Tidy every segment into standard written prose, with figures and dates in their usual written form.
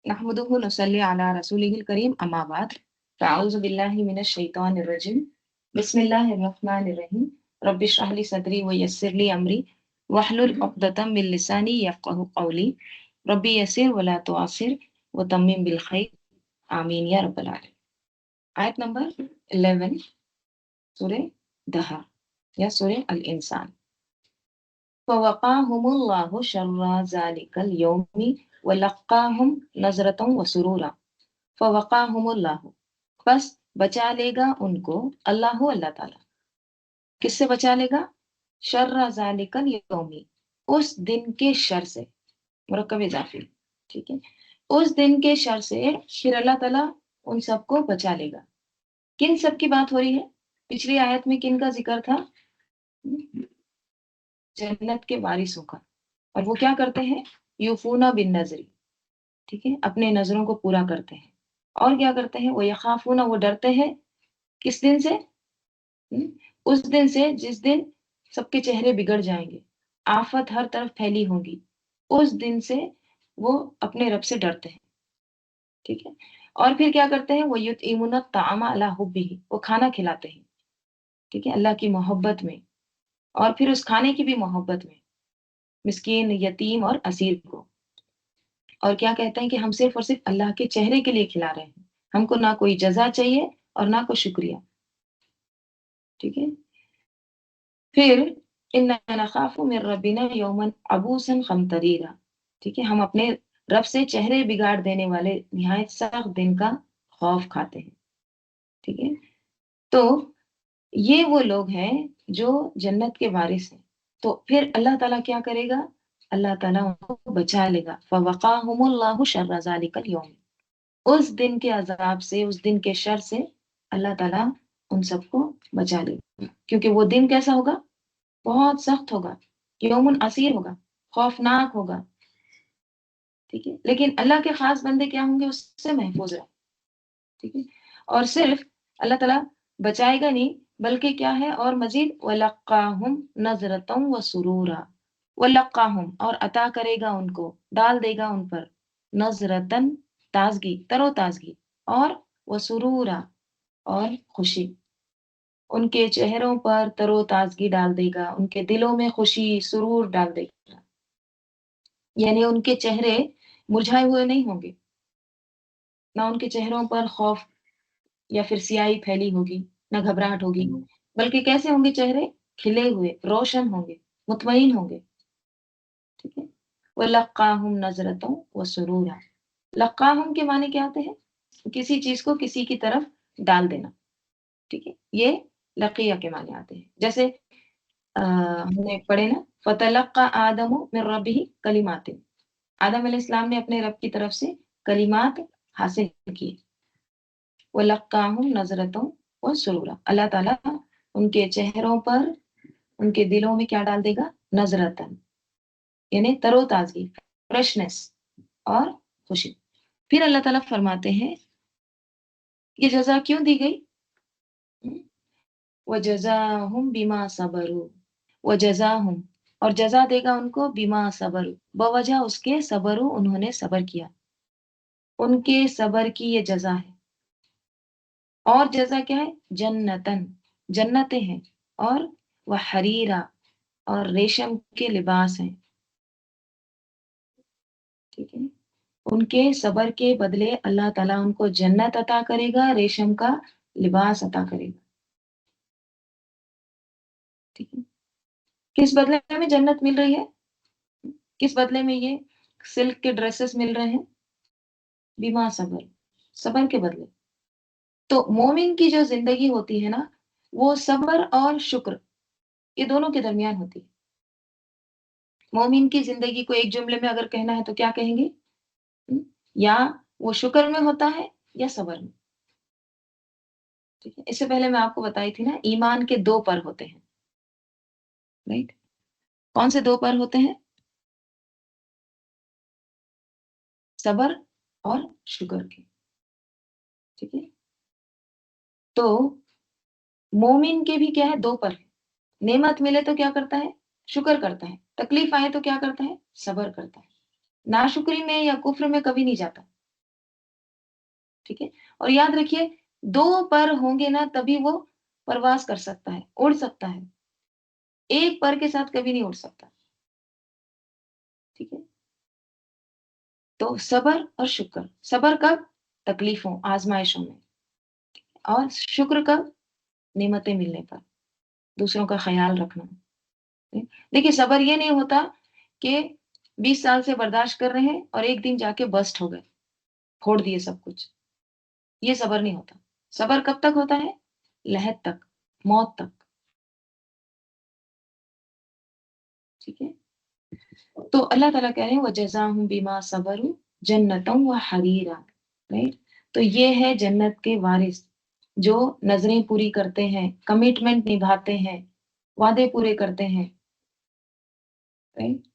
नहमदुहु नसल्ली अला रसूलिहिल करीम अम्मा बाद फ़अऊज़ु बिल्लाहि मिनश शैतानिर रजीम बिस्मिल्लाहिर रहमानिर रहीम रब्बि इश्रह ली सदरी व यस्सिर ली अमरी वहलुल उक़दतम मिन लिसानी यफ़क़हू क़ौली रब्बी यस्सिर व ला तुअस्सिर व तम्मिम बिल खैर आमीन या रब्बल आलमीन। आयत नंबर 11 सूरह दहर या सूरह अल इंसान। फ़वक़ाहुमुल्लाहु शर्रा ज़ालिकल यौमि व लक़्क़ाहुम नज़रतन व सुरूरा। फ़वक़ाहुमुल्लाहु, बस बचा लेगा उनको अल्लाह अल्लाह ताला। किससे बचा लेगा? शर्रा ज़ालिकल यौमि, उस दिन के शर से। मुरक्कब इज़ाफ़ी, ठीक है। उस दिन के शर से फिर अल्लाह ताला उन सबको बचा लेगा। किन सब की बात हो रही है? पिछली आयत में किन का जिक्र था? जन्नत के वारिसों का। और वो क्या करते हैं? यूफूना बिन नजरी, ठीक है, अपने नजरों को पूरा करते हैं। और क्या करते हैं? वो यखाफूना, वो डरते हैं किस दिन से? उस दिन से जिस दिन सबके चेहरे बिगड़ जाएंगे, आफत हर तरफ फैली होगी, उस दिन से वो अपने रब से डरते हैं, ठीक है। और फिर क्या करते हैं? वो युतइमुना तामा अला हुब्बिही, वो खाना खिलाते हैं, ठीक है, अल्लाह की मोहब्बत में। और फिर उस खाने की भी मोहब्बत में मिस्कीन, यतीम और असीर को। और क्या कहते हैं कि हम सिर्फ और सिर्फ अल्लाह के चेहरे के लिए खिला रहे हैं, हमको ना कोई जजा चाहिए और ना कोई शुक्रिया, ठीक है। फिर इन्ना नखाफु मिन रब्बिना यौमन अबूसन क़मतरीरा, ठीक है, हम अपने रब से चेहरे बिगाड़ देने वाले निहायत सख्त दिन का खौफ खाते हैं, ठीक है। तो ये वो लोग हैं जो जन्नत के वारिस हैं। तो फिर अल्लाह ताला क्या करेगा? अल्लाह ताला उनको बचा लेगा। फ़वक़ाहुमुल्लाहु शर्रा ज़ालिकल यौम, उस दिन के अजाब से, उस दिन के शर से अल्लाह ताला उन सबको बचा लेगा। क्योंकि वो दिन कैसा होगा? बहुत सख्त होगा, यौमुन असीर होगा, खौफनाक होगा, ठीक है। लेकिन अल्लाह के खास बंदे क्या होंगे? उससे महफूज है, ठीक है। और सिर्फ अल्लाह ताला बचाएगा नहीं, बल्कि क्या है और मजीद वलक्काहुम नजरतम व सुरूरा, वलक्काहुम, और अता करेगा उनको, डाल देगा उन पर, नजरतन, ताजगी, तरोताजगी, और व सुरूरा, और खुशी। उनके चेहरों पर तरोताजगी डाल देगा, उनके दिलों में खुशी सुरूर डाल देगा। यानी उनके चेहरे मुरझाए हुए नहीं होंगे, ना उनके चेहरों पर खौफ या फिर सियाही फैली होगी, ना घबराहट होगी, बल्कि कैसे होंगे चेहरे? खिले हुए, रोशन होंगे, मुतमईन होंगे, ठीक है। वलक्काहुम नजरतों व सुरूरा। लक्काहुम के माने क्या होते हैं? किसी चीज को किसी की तरफ डाल देना, ठीक है, ये लकिया के माने आते हैं। जैसे हमने पढ़े ना, फतलक्का आदमु मिन रब्बिही कलिमातिन, आदम अलैहिस्सलाम ने अपने रब की तरफ से कलिमात हासिल किए। वलक्काहुम नजरतों व सुरूरा, अल्लाह ताला उनके चेहरों पर, उनके दिलों में क्या डाल देगा? नजरतन, यानी तरोताजगी, फ्रेशनेस और खुशी। फिर अल्लाह ताला फरमाते हैं ये जजा क्यों दी गई? वजजाहुम बिमा सबरू, वजजाहुम, और जजा देगा उनको बिमा सबरू, बवजह उसके सबरू, उन्होंने सबर किया, उनके सबर की ये जजा है। और जजा क्या है? जन्नतन, जन्नतें हैं, और वह हरीरा, और रेशम के लिबास हैं, ठीक है। उनके सबर के बदले अल्लाह ताला उनको जन्नत अता करेगा, रेशम का लिबास अता करेगा, ठीक है। किस बदले में जन्नत मिल रही है? किस बदले में ये सिल्क के ड्रेसेस मिल रहे हैं? बीमा सबर, सबर के बदले। तो मोमिन की जो जिंदगी होती है ना, वो सबर और शुक्र, ये दोनों के दरमियान होती है। मोमिन की जिंदगी को एक जुमले में अगर कहना है तो क्या कहेंगे? हम्म, या वो शुक्र में होता है या सबर में, ठीक है। इससे पहले मैं आपको बताई थी ना, ईमान के दो पर होते हैं, राइट। कौन से दो पर होते हैं? सबर और शुक्र के, ठीक है। तो मोमिन के भी क्या है? दो पर है। नेमत मिले तो क्या करता है? शुक्र करता है। तकलीफ आए तो क्या करता है? सबर करता है। नाशुक्री में या कुफ्र में कभी नहीं जाता, ٹھیک ہے. اور یاد رکھیے 2 پر ہوں گے نا تبھی وہ پرواز کر سکتا ہے، اڑ سکتا ہے. 1 پر کے ساتھ کبھی نہیں اڑ سکتا. ٹھیک ہے. تو صبر اور شکر. صبر کب؟ تکلیفوں، آزمائشوں میں. اور شکر کب؟ نعمتیں ملنے پر، دوسروں کا خیال رکھنا. دیکھیے صبر یہ نہیں ہوتا کہ 20 سال سے برداشت کر رہے ہیں اور ایک دن جا کے برسٹ ہو گئے، پھوڑ دیے سب کچھ. یہ صبر نہیں ہوتا. صبر کب تک ہوتا ہے؟ لحد تک، موت تک. ٹھیک ہے. تو اللہ تعالیٰ کہہ رہے ہیں وَجَزَاهُمْ بِمَا صَبَرُوا جَنَّةً وَحَرِيرًا. رائٹ. تو یہ ہے جنت کے وارث جو نظریں پوری کرتے ہیں، کمٹمنٹ نبھاتے ہیں، وعدے پورے کرتے ہیں. رائٹ.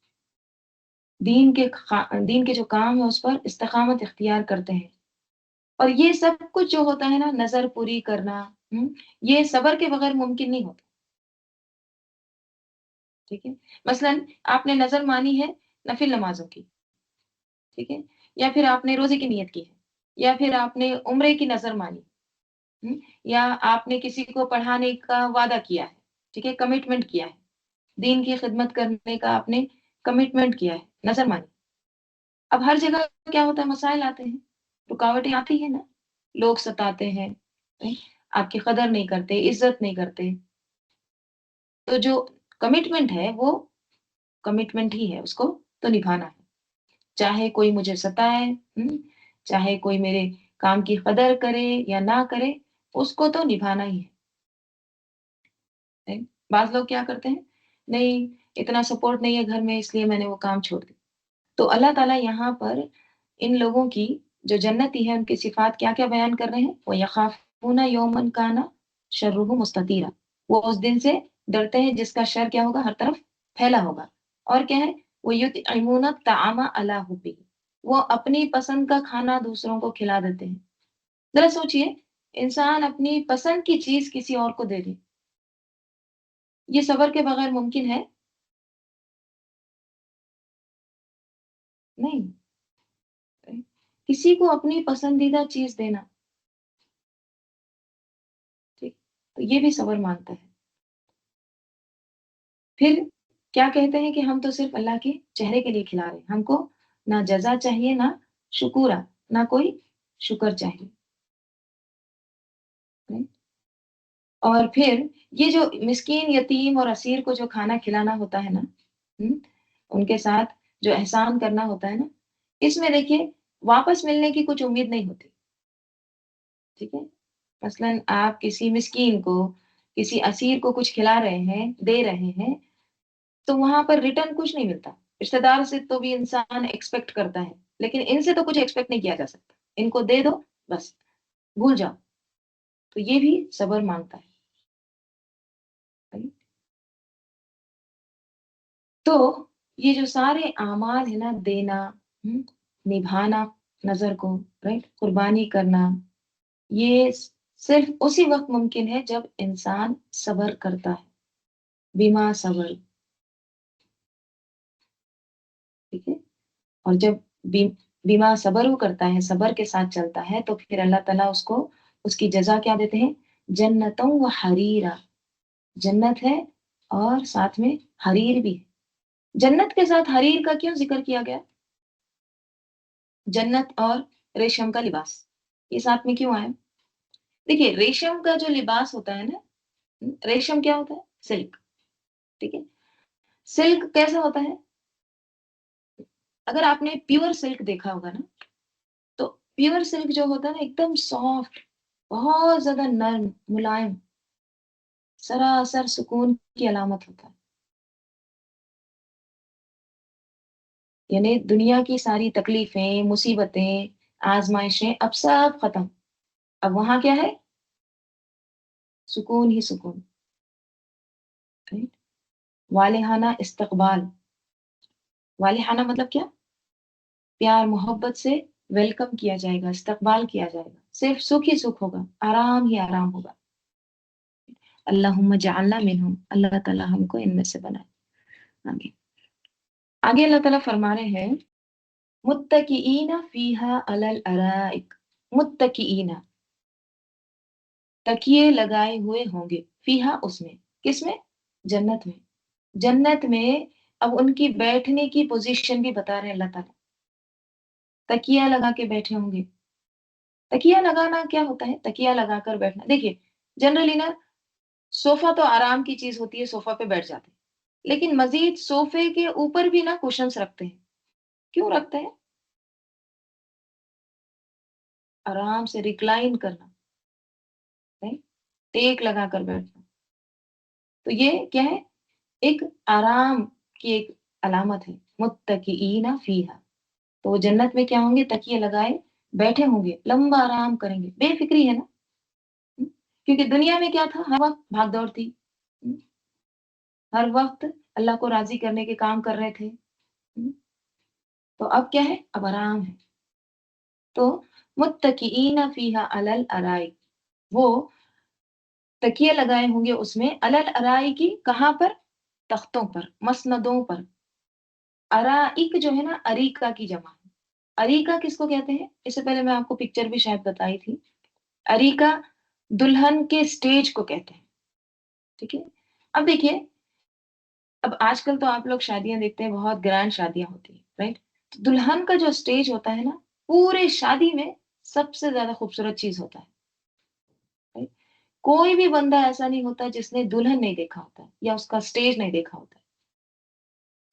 دین کے جو کام ہے اس پر استقامت اختیار کرتے ہیں. اور یہ سب کچھ جو ہوتا ہے نا، نظر پوری کرنا، یہ صبر کے بغیر ممکن نہیں ہوتا. ٹھیک ہے. مثلاً آپ نے نظر مانی ہے نفل نمازوں کی. ٹھیک ہے. یا پھر آپ نے روزے کی نیت کی ہے، یا پھر آپ نے عمرے کی نظر مانی، یا آپ نے کسی کو پڑھانے کا وعدہ کیا ہے. ٹھیک ہے. کمٹمنٹ کیا ہے، دین کی خدمت کرنے کا آپ نے کمٹمنٹ کیا ہے، نظر مانی. اب ہر جگہ کیا ہوتا ہے؟ مسائل آتے ہیں، رکاوٹیں آتی ہیں نا. لوگ ستاتے ہیں، آپ کی قدر نہیں کرتے، عزت نہیں کرتے. تو جو کمٹمنٹ ہے وہ کمٹمنٹ ہی ہے، اس کو تو نبھانا ہے. چاہے کوئی مجھے ستائے، چاہے کوئی میرے کام کی قدر کرے یا نہ کرے، اس کو تو نبھانا ہی ہے. بعض لوگ کیا کرتے ہیں، نہیں اتنا سپورٹ نہیں ہے گھر میں اس لیے میں نے وہ کام چھوڑ دی. تو اللہ تعالیٰ یہاں پر ان لوگوں کی جو جنتی ہے ان کی صفات کیا کیا بیان کر رہے ہیں. وَيَخَافُونَ يَوْمًا كَانَ شَرُّهُ مُسْتَطِيرًا. وہ اس دن سے ڈرتے ہیں جس کا شر کیا ہوگا؟ ہر طرف پھیلا ہوگا. اور کیا ہے؟ وَيُطْعِمُونَ الطَّعَامَ عَلَىٰ حُبِّهِ. وہ اپنی پسند کا کھانا دوسروں کو کھلا دیتے ہیں. ذرا سوچئے، انسان اپنی پسند کی چیز کسی اور کو دے دے، یہ صبر کے بغیر ممکن ہے؟ نہیں. کسی کو اپنی پسندیدہ چیز دینا، ٹھیک، تو یہ بھی صبر مانگتا ہے. پھر کیا کہتے ہیں کہ ہم تو صرف اللہ کے چہرے کے لیے کھلا رہے ہیں، ہم کو نہ جزا چاہیے، نہ شکورا، نہ کوئی شکر چاہیے. اور پھر یہ جو مسکین، یتیم اور اسیر کو جو کھانا کھلانا ہوتا ہے نا، ان کے ساتھ جو احسان کرنا ہوتا ہے نا، اس میں دیکھیے واپس ملنے کی کچھ امید نہیں ہوتی. ٹھیک ہے. مثلاً آپ کسی مسکین کو، کسی اسیر کو کچھ کھلا رہے ہیں، دے رہے ہیں، تو وہاں پر ریٹرن کچھ نہیں ملتا. رشتے دار سے تو بھی انسان ایکسپیکٹ کرتا ہے، لیکن ان سے تو کچھ ایکسپیکٹ نہیں کیا جا سکتا. ان کو دے دو بس، بھول جاؤ. تو یہ بھی صبر مانگتا ہے. تو یہ جو سارے اعمال ہے نا، دینا، نبھانا نظر کو، رائٹ، قربانی کرنا، یہ صرف اسی وقت ممکن ہے جب انسان صبر کرتا ہے. بیما صبر. ٹھیک ہے. اور جب بیما صبر وہ کرتا ہے، صبر کے ساتھ چلتا ہے، تو پھر اللہ تعالیٰ اس کو اس کی جزا کیا دیتے ہیں؟ جنتوں و حریرا. جنت ہے اور ساتھ میں حریر بھی ہے. جنت کے ساتھ حریر کا کیوں ذکر کیا گیا؟ جنت اور ریشم کا لباس یہ ساتھ میں کیوں آیا؟ دیکھیے ریشم کا جو لباس ہوتا ہے نا، ریشم کیا ہوتا ہے؟ سلک. ٹھیک ہے. سلک کیسا ہوتا ہے؟ اگر آپ نے پیور سلک دیکھا ہوگا نا، تو پیور سلک جو ہوتا ہے نا ایک دم سافٹ، بہت زیادہ نرم، ملائم، سراسر سکون کی علامت ہوتا ہے. یعنی دنیا کی ساری تکلیفیں، مصیبتیں، آزمائشیں اب سب ختم. اب وہاں کیا ہے؟ سکون ہی سکون. والہانہ استقبال. والہانہ مطلب کیا؟ پیار محبت سے ویلکم کیا جائے گا، استقبال کیا جائے گا. صرف سکھ ہی سکھ ہوگا، آرام ہی آرام ہوگا. اللہم جعلنا منہم. اللہ تعالیٰ ہم کو ان میں سے بنائے. آگے آگے اللہ تعالیٰ فرما رہے ہیں متکئین فیہا علی الارائک. मुत्तकीना, तकिए लगाए हुए होंगे, फीहा उसमें, किसमें, जन्नत में। जन्नत में अब उनकी बैठने की पोजीशन भी बता रहे हैं अल्लाह ताला, तकिया लगा के बैठे होंगे। तकिया लगाना क्या होता है, तकिया लगाकर बैठना, देखिए जनरली ना सोफा तो आराम की चीज होती है, सोफा पे बैठ जाते हैं, लेकिन मजीद सोफे के ऊपर भी ना कुशन्स रखते हैं। क्यों रखते हैं, आराम से रिक्लाइन करना, राइट, टेक लगाकर बैठना। तो ये क्या है, एक आराम की एक अलामत है, मुत्तकीना फीहा। तो वो जन्नत में क्या होंगे, तकिए लगाए बैठे होंगे, लंबा आराम करेंगे, बेफिक्री है ना। हम्म, क्योंकि दुनिया में क्या था, हर वक्त भाग दौड़ थी। हम्म, हर वक्त अल्लाह को राजी करने के काम कर रहे थे। तो अब क्या है, अब आराम है। तो मुत्तकीना फीहा अलल अराई, वो तकिए लगाए होंगे उसमें, अलल अराई की, कहाँ पर, तख्तों पर, मसनदों पर। अराइक जो है ना, अरीका की जमा है। अरीका किसको कहते हैं, इससे पहले मैं आपको पिक्चर भी शायद बताई थी। अरीका दुल्हन के स्टेज को कहते हैं, ठीक है। अब देखिए, अब आजकल तो आप लोग शादियां देखते हैं, बहुत ग्रैंड शादियां होती है, राइट। तो दुल्हन का जो स्टेज होता है ना, पूरे शादी में सबसे ज्यादा खूबसूरत चीज होता है, राइट? कोई भी बंदा ऐसा नहीं होता जिसने दुल्हन नहीं देखा होता है या उसका स्टेज नहीं देखा होता है,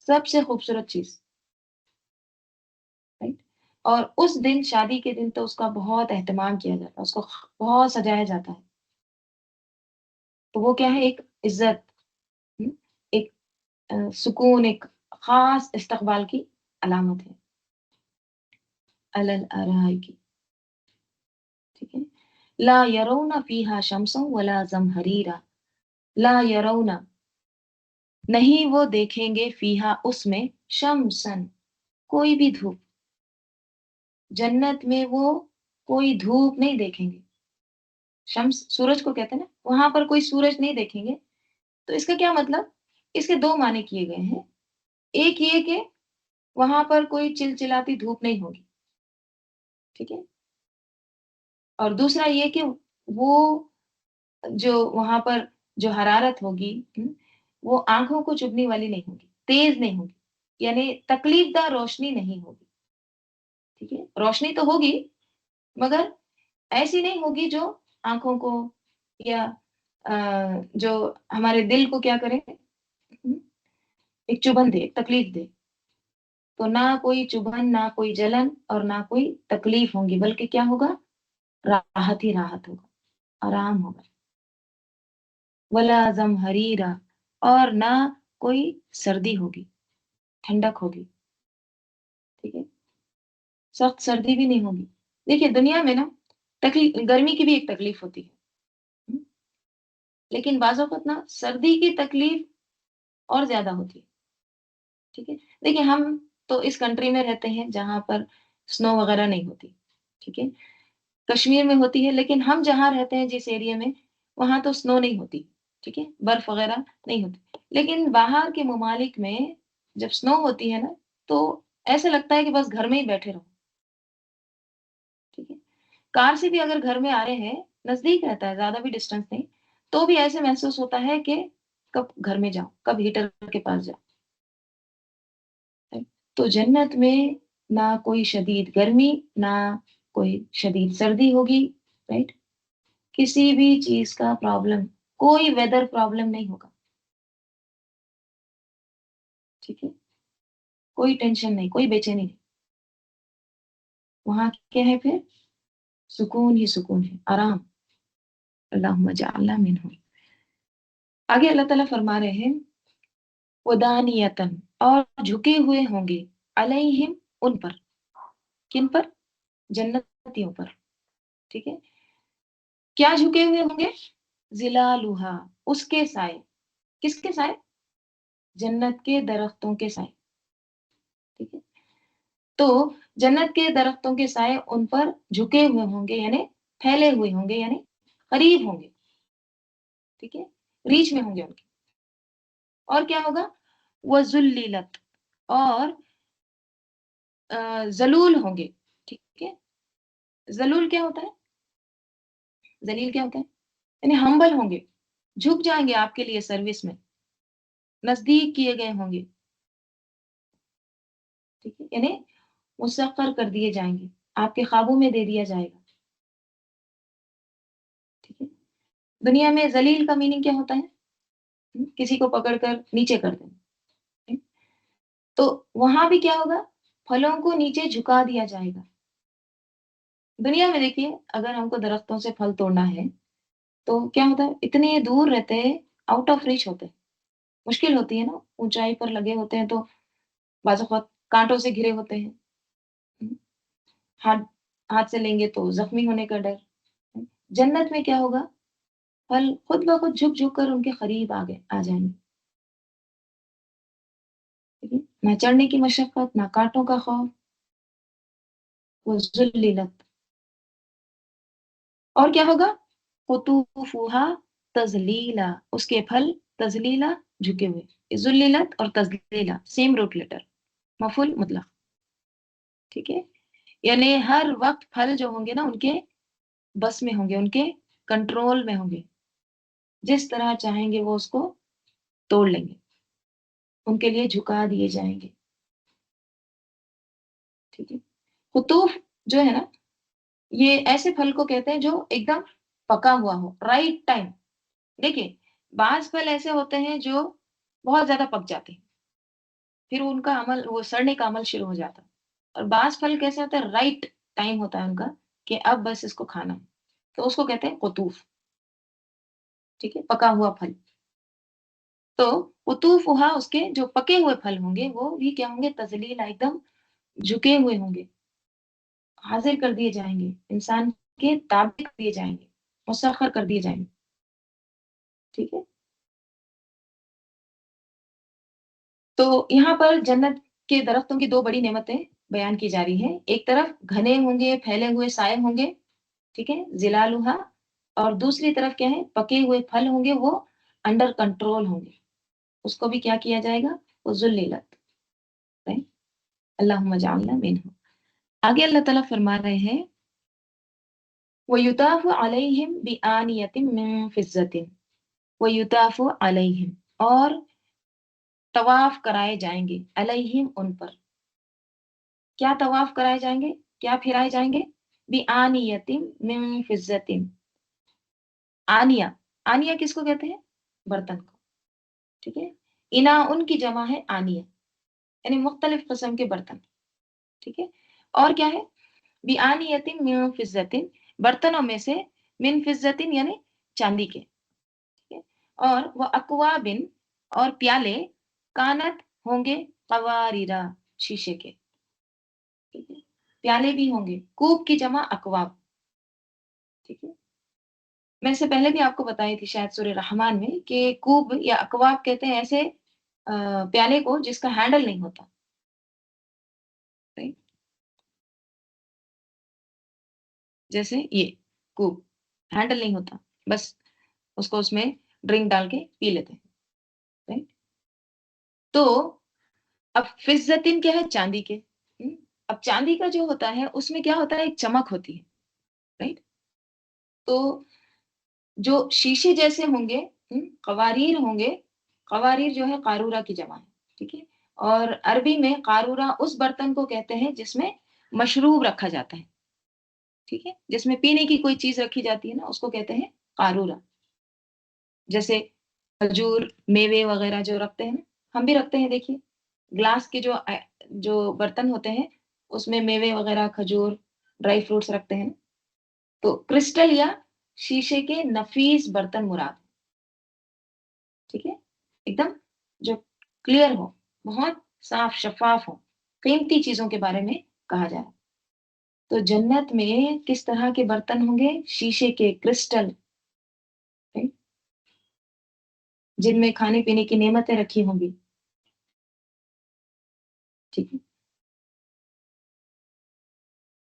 सबसे खूबसूरत चीज, राइट। और उस दिन, शादी के दिन, तो उसका बहुत एहतमाम किया जाता है, उसको बहुत सजाया जाता है। तो वो क्या है, एक इज्जत, हम्म, एक सुकून, एक खास इस्तकबाल की अलामत है, अलल अराई की, ठीक है। ला यरौना फीहा शम्सन वला ज़महरीरा, ला यरौना, नहीं वो देखेंगे, फीहा उसमें, शम्सन, कोई भी धूप, जन्नत में वो कोई धूप नहीं देखेंगे। शम्स सूरज को कहते हैं ना, वहां पर कोई सूरज नहीं देखेंगे। तो इसका क्या मतलब, इसके दो माने किए गए हैं। एक ये कि वहां पर कोई चिलचिलाती धूप नहीं होगी, ठीक है। और दूसरा ये कि वो जो वहां पर जो हरारत होगी, वो आंखों को चुभने वाली नहीं होगी, तेज नहीं होगी, यानी तकलीफदा रोशनी नहीं होगी, ठीक है। रोशनी तो होगी, मगर ऐसी नहीं होगी जो आंखों को या जो हमारे दिल को क्या करे, एक चुभन दे, एक तकलीफ दे। तो ना कोई चुभन, ना कोई जलन, और ना कोई तकलीफ होगी, बल्कि क्या होगा, राहत ही राहत होगा, आराम होगा। वला जमहरीरा, और ना कोई सर्दी होगी, ठंडक होगी, ठीक है। सख्त सर्दी भी नहीं होगी। देखिए दुनिया में ना, तकलीफ, गर्मी की भी एक तकलीफ होती है, हम्म, लेकिन बाज़ औक़ात ना सर्दी की तकलीफ और ज्यादा होती है, ठीक है। देखिए हम तो इस कंट्री में रहते हैं जहां पर स्नो वगैरह नहीं होती, ठीक है। कश्मीर में होती है, लेकिन हम जहाँ रहते हैं, जिस एरिया में, वहां तो स्नो नहीं होती, ठीक है, बर्फ वगैरह नहीं होती। लेकिन बाहर के ममालिक में जब स्नो होती है ना, तो ऐसा लगता है कि बस घर में ही बैठे रहो, ठीक है। कार से भी अगर घर में आ रहे हैं, नजदीक रहता है, ज्यादा भी डिस्टेंस नहीं, तो भी ऐसे महसूस होता है कि कब घर में जाओ, कब हीटर के पास जाओ। तो जन्नत में ना कोई शदीद गर्मी, ना कोई शदीद सर्दी होगी, राइट। किसी भी चीज का प्रॉब्लम, कोई वेदर प्रॉब्लम नहीं होगा, ठीक है। कोई टेंशन नहीं, कोई बेचैनी नहीं। वहां क्या है फिर, सुकून ही सुकून है, आराम। अल्लाहुम्मा जअलना मिनहुम। आगे अल्लाह ताला फरमा रहे हैं, वदानियतन, और झुके हुए होंगे, अलैहिम, उन पर, किन पर, जन्नतियों पर, ठीक है। क्या झुके हुए होंगे, जिलालुहा, उसके साए, किसके साए, जन्नत के दरख्तों के साए, ठीक है। तो जन्नत के दरख्तों के साए उन पर झुके हुए होंगे, यानी फैले हुए होंगे, यानी करीब होंगे, ठीक है, रीच में होंगे उनके। और क्या होगा, वजुल्लिलत, और जलूल होंगे, ठीक है, जलूल क्या होता है? जलील क्या होता है? यानी हम्बल होंगे, झुक जाएंगे आपके लिए सर्विस में, नजदीक किए गए होंगे, ठीक है, यानी मुसक्कर कर दिए जाएंगे, आपके काबू में दे दिया जाएगा, ठीक है। दुनिया में जलील का मीनिंग क्या होता है? किसी को पकड़कर नीचे कर देना, ठीक? तो वहां भी क्या होगा? फलों को नीचे झुका दिया जाएगा। दुनिया में देखिए, अगर हमको दरख्तों से फल तोड़ना है तो क्या होता है, इतने दूर रहते हैं, आउट ऑफ रीच होते हैं, मुश्किल होती है ना, ऊंचाई पर लगे होते हैं तो बाज़ औक़ात काँटों से घिरे होते हैं। हुँ, हाथ हाथ से लेंगे तो ज़ख्मी होने का डर। जन्नत में क्या होगा? फल खुद ब खुद झुक-झुक कर उनके करीब आ जाएँगे, ठीक है? ना चढ़ने की मशक्कत, ना काँटों का खौफ, वो ज़ुल्लिलत। और क्या होगा? कुतूफ़ुहा तज़लीला, उसके फल तज़लीला, झुके हुए। ज़ुल्लिलत और तज़लीला सेम रूट लेटर, मफ़ूल मुतलक़, ठीक है? यानी हर वक़्त फल जो होंगे ना उनके बस में होंगे, उनके कंट्रोल में होंगे। जिस तरह चाहेंगे वो उसको तोड़ लेंगे, उनके लिए झुका दिए जाएँगे, ठीक है? कुतूफ़ जो है ना, ये ऐसे फल को कहते हैं जो एकदम पका हुआ हो, राइट टाइम। देखिए, बाज़ फल ऐसे होते हैं जो बहुत ज़्यादा पक जाते हैं, फिर उनका अमल वो सड़ने का अमल शुरू हो जाता है। और बाज़ फल कैसे होते हैं, राइट टाइम होता है उनका कि अब बस इसको खाना है, तो उसको कहते हैं कुतूफ़, ठीक है? पका हुआ फल। तो कुतूफ़ुहा उसके जो पके हुए फल होंगे, वो भी क्या होंगे? तज़लीला, एकदम झुके हुए होंगे, हाज़िर कर दिए जाएँगे, इंसान के ताबे कर दिए जाएँगे, मुसख्खर कर दिए जाएँगे, ठीक है? तो यहाँ पर जन्नत के दरख्तों की 2 बड़ी नेमतें बयान की जा रही हैं। एक तरफ घने होंगे, फैले हुए साए होंगे, ठीक है? ज़िलालुहा। और दूसरी तरफ क्या है? पके हुए फल होंगे, वो अंडर कंट्रोल होंगे। उसको भी क्या किया जाएगा? उज़्ज़ुलिलत, राइट? अल्लाहुम्मा जअलना मिनहुम। आगे अल्लाह ताला फरमा रहे हैं, वयुताफ़ु अलैहिम बिआनियतिन मिन फ़िज़्ज़तिन, वयुताफ़ु अलैहिम, और तवाफ़ कराए जाएँगे, अलैहिम उन पर। क्या तवाफ़ कराए जाएँगे? क्या फिराए जाएँगे? बिआनियतिन मिन फ़िज़्ज़तिन। आनिया, आनिया किसको कहते हैं? बर्तन को, ठीक है? इनाउन की जमा है आनिया, यानी मुख्तलिफ़ किस्म के बर्तन, ठीक है? और क्या है? बिआनियतिन मिन फ़िज़्ज़तिन, बर्तनों में से, मिन फ़िज़्ज़तिन यानी चांदी के, ठीक है? और व अक्वाबिन, और प्याले, कानत होंगे, क़वारिरा, शीशे के, ठीक है? प्याले भी होंगे, कूब की जमा अकवाब, ठीक है? मैं इससे पहले भी आपको बताई थी शायद सूरह रहमान में कि कूब या अकवाब कहते हैं ऐसे प्याले को जिसका हैंडल नहीं होता, राइट? जैसे ये कूब, हैंडल नहीं होता, बस उसको उसमें ड्रिंक डाल के पी लेते हैं, राइट? तो अब फिज़्ज़तिन क्या है? चांदी के, अब चांदी का जो होता है उसमें क्या होता है? एक चमक होती है, राइट? तो जो शीशे जैसे होंगे, कवारीर होंगे, कवारीर जो है कारूरा की जमा है, ठीक है? और अरबी में कारूरा उस बर्तन को कहते हैं जिसमें मशरूब रखा जाता है, ठीक है? जिसमें पीने की कोई चीज़ रखी जाती है ना, उसको कहते हैं कारूरा। जैसे खजूर, मेवे वगैरह जो रखते हैं ना, हम भी रखते हैं देखिए, ग्लास के जो बर्तन होते हैं, उसमें मेवे वगैरह, खजूर, ड्राई फ्रूट्स रखते हैं ना, तो क्रिस्टल या शीशे के नफीस बर्तन मुराद, ठीक है? एकदम जो क्लियर हो, बहुत साफ शफ़ाफ हो, कीमती चीज़ों के बारे में कहा जा रहा है। तो जन्नत में किस तरह के बर्तन होंगे? शीशे के, क्रिस्टल, राइट? जिनमें खाने-पीने की नेमतें रखी होंगी, ठीक है?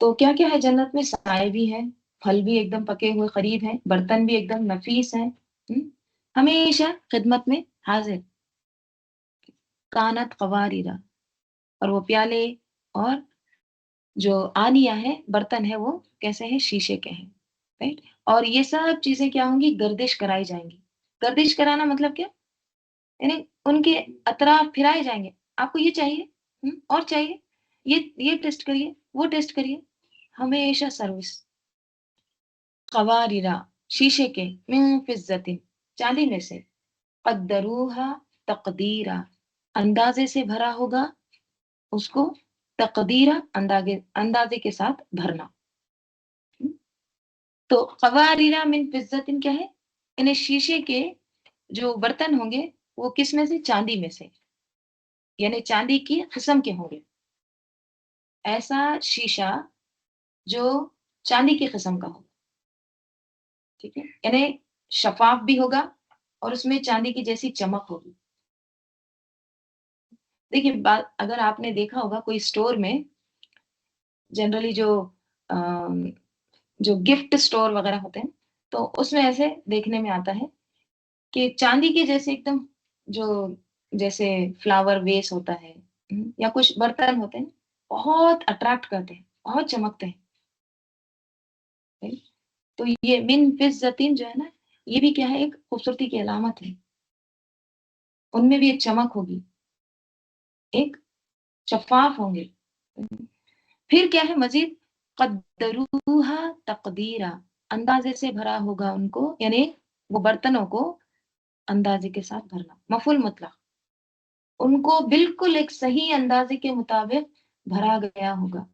तो क्या-क्या है जन्नत में? साए भी हैं, फल भी एकदम पके हुए करीब हैं, बर्तन भी एकदम नफीस हैं, हुँ? हमेशा खिदमत में हाज़िर, कानत क़वारिरा, और वो प्याले और जो आनिया है, बर्तन है, वो کیسے ہیں؟ شیشے کے ہیں، رائٹ؟ اور یہ سب چیزیں کیا ہوں گی؟ گردش کرائی جائیں گی. گردش کرانا مطلب کیا؟ یعنی ان کے اطراف پھرائے جائیں گے. آپ کو یہ چاہیے، اور چاہیے، یہ ٹیسٹ کریے، وہ ٹیسٹ کریے، ہمیشہ سروس. قواریر، شیشے کے، من فضت، چاندی میں سے، قدروہا تقدیرا، اندازے سے بھرا ہوگا اس کو، تقدیرا، اندازے کے ساتھ بھرنا. تو قواریرا من فضت کیا ہے؟ یعنی شیشے کے جو برتن ہوں گے وہ کس میں سے؟ چاندی میں سے، یعنی چاندی کی قسم کے ہوں گے. ایسا شیشہ جو چاندی کی قسم کا ہو، ٹھیک ہے، یعنی شفاف بھی ہوگا اور اس میں چاندی کی جیسی چمک ہوگی. دیکھیے بات، اگر آپ نے دیکھا ہوگا کوئی اسٹور میں جنرلی جو گفٹ اسٹور وغیرہ ہوتے ہیں تو اس میں ایسے دیکھنے میں آتا ہے کہ چاندی کے جیسے ایک دم جو جیسے فلاور ویس ہوتا ہے، یا کچھ برتن ہوتے ہیں بہت اٹریکٹ کرتے ہیں، بہت چمکتے ہیں. تو یہ من فضتین جو ہے نا، یہ بھی کیا ہے؟ ایک خوبصورتی کی علامت ہے. ان میں بھی ایک چمک ہوگی، ایک شفاف ہوں گے. پھر کیا ہے مزید؟ قدروہا تقدیرا، اندازے سے بھرا ہوگا ان کو، یعنی وہ برتنوں کو اندازے کے ساتھ بھرنا. مفعول مطلق، ان کو بالکل ایک صحیح اندازے کے مطابق بھرا گیا ہوگا.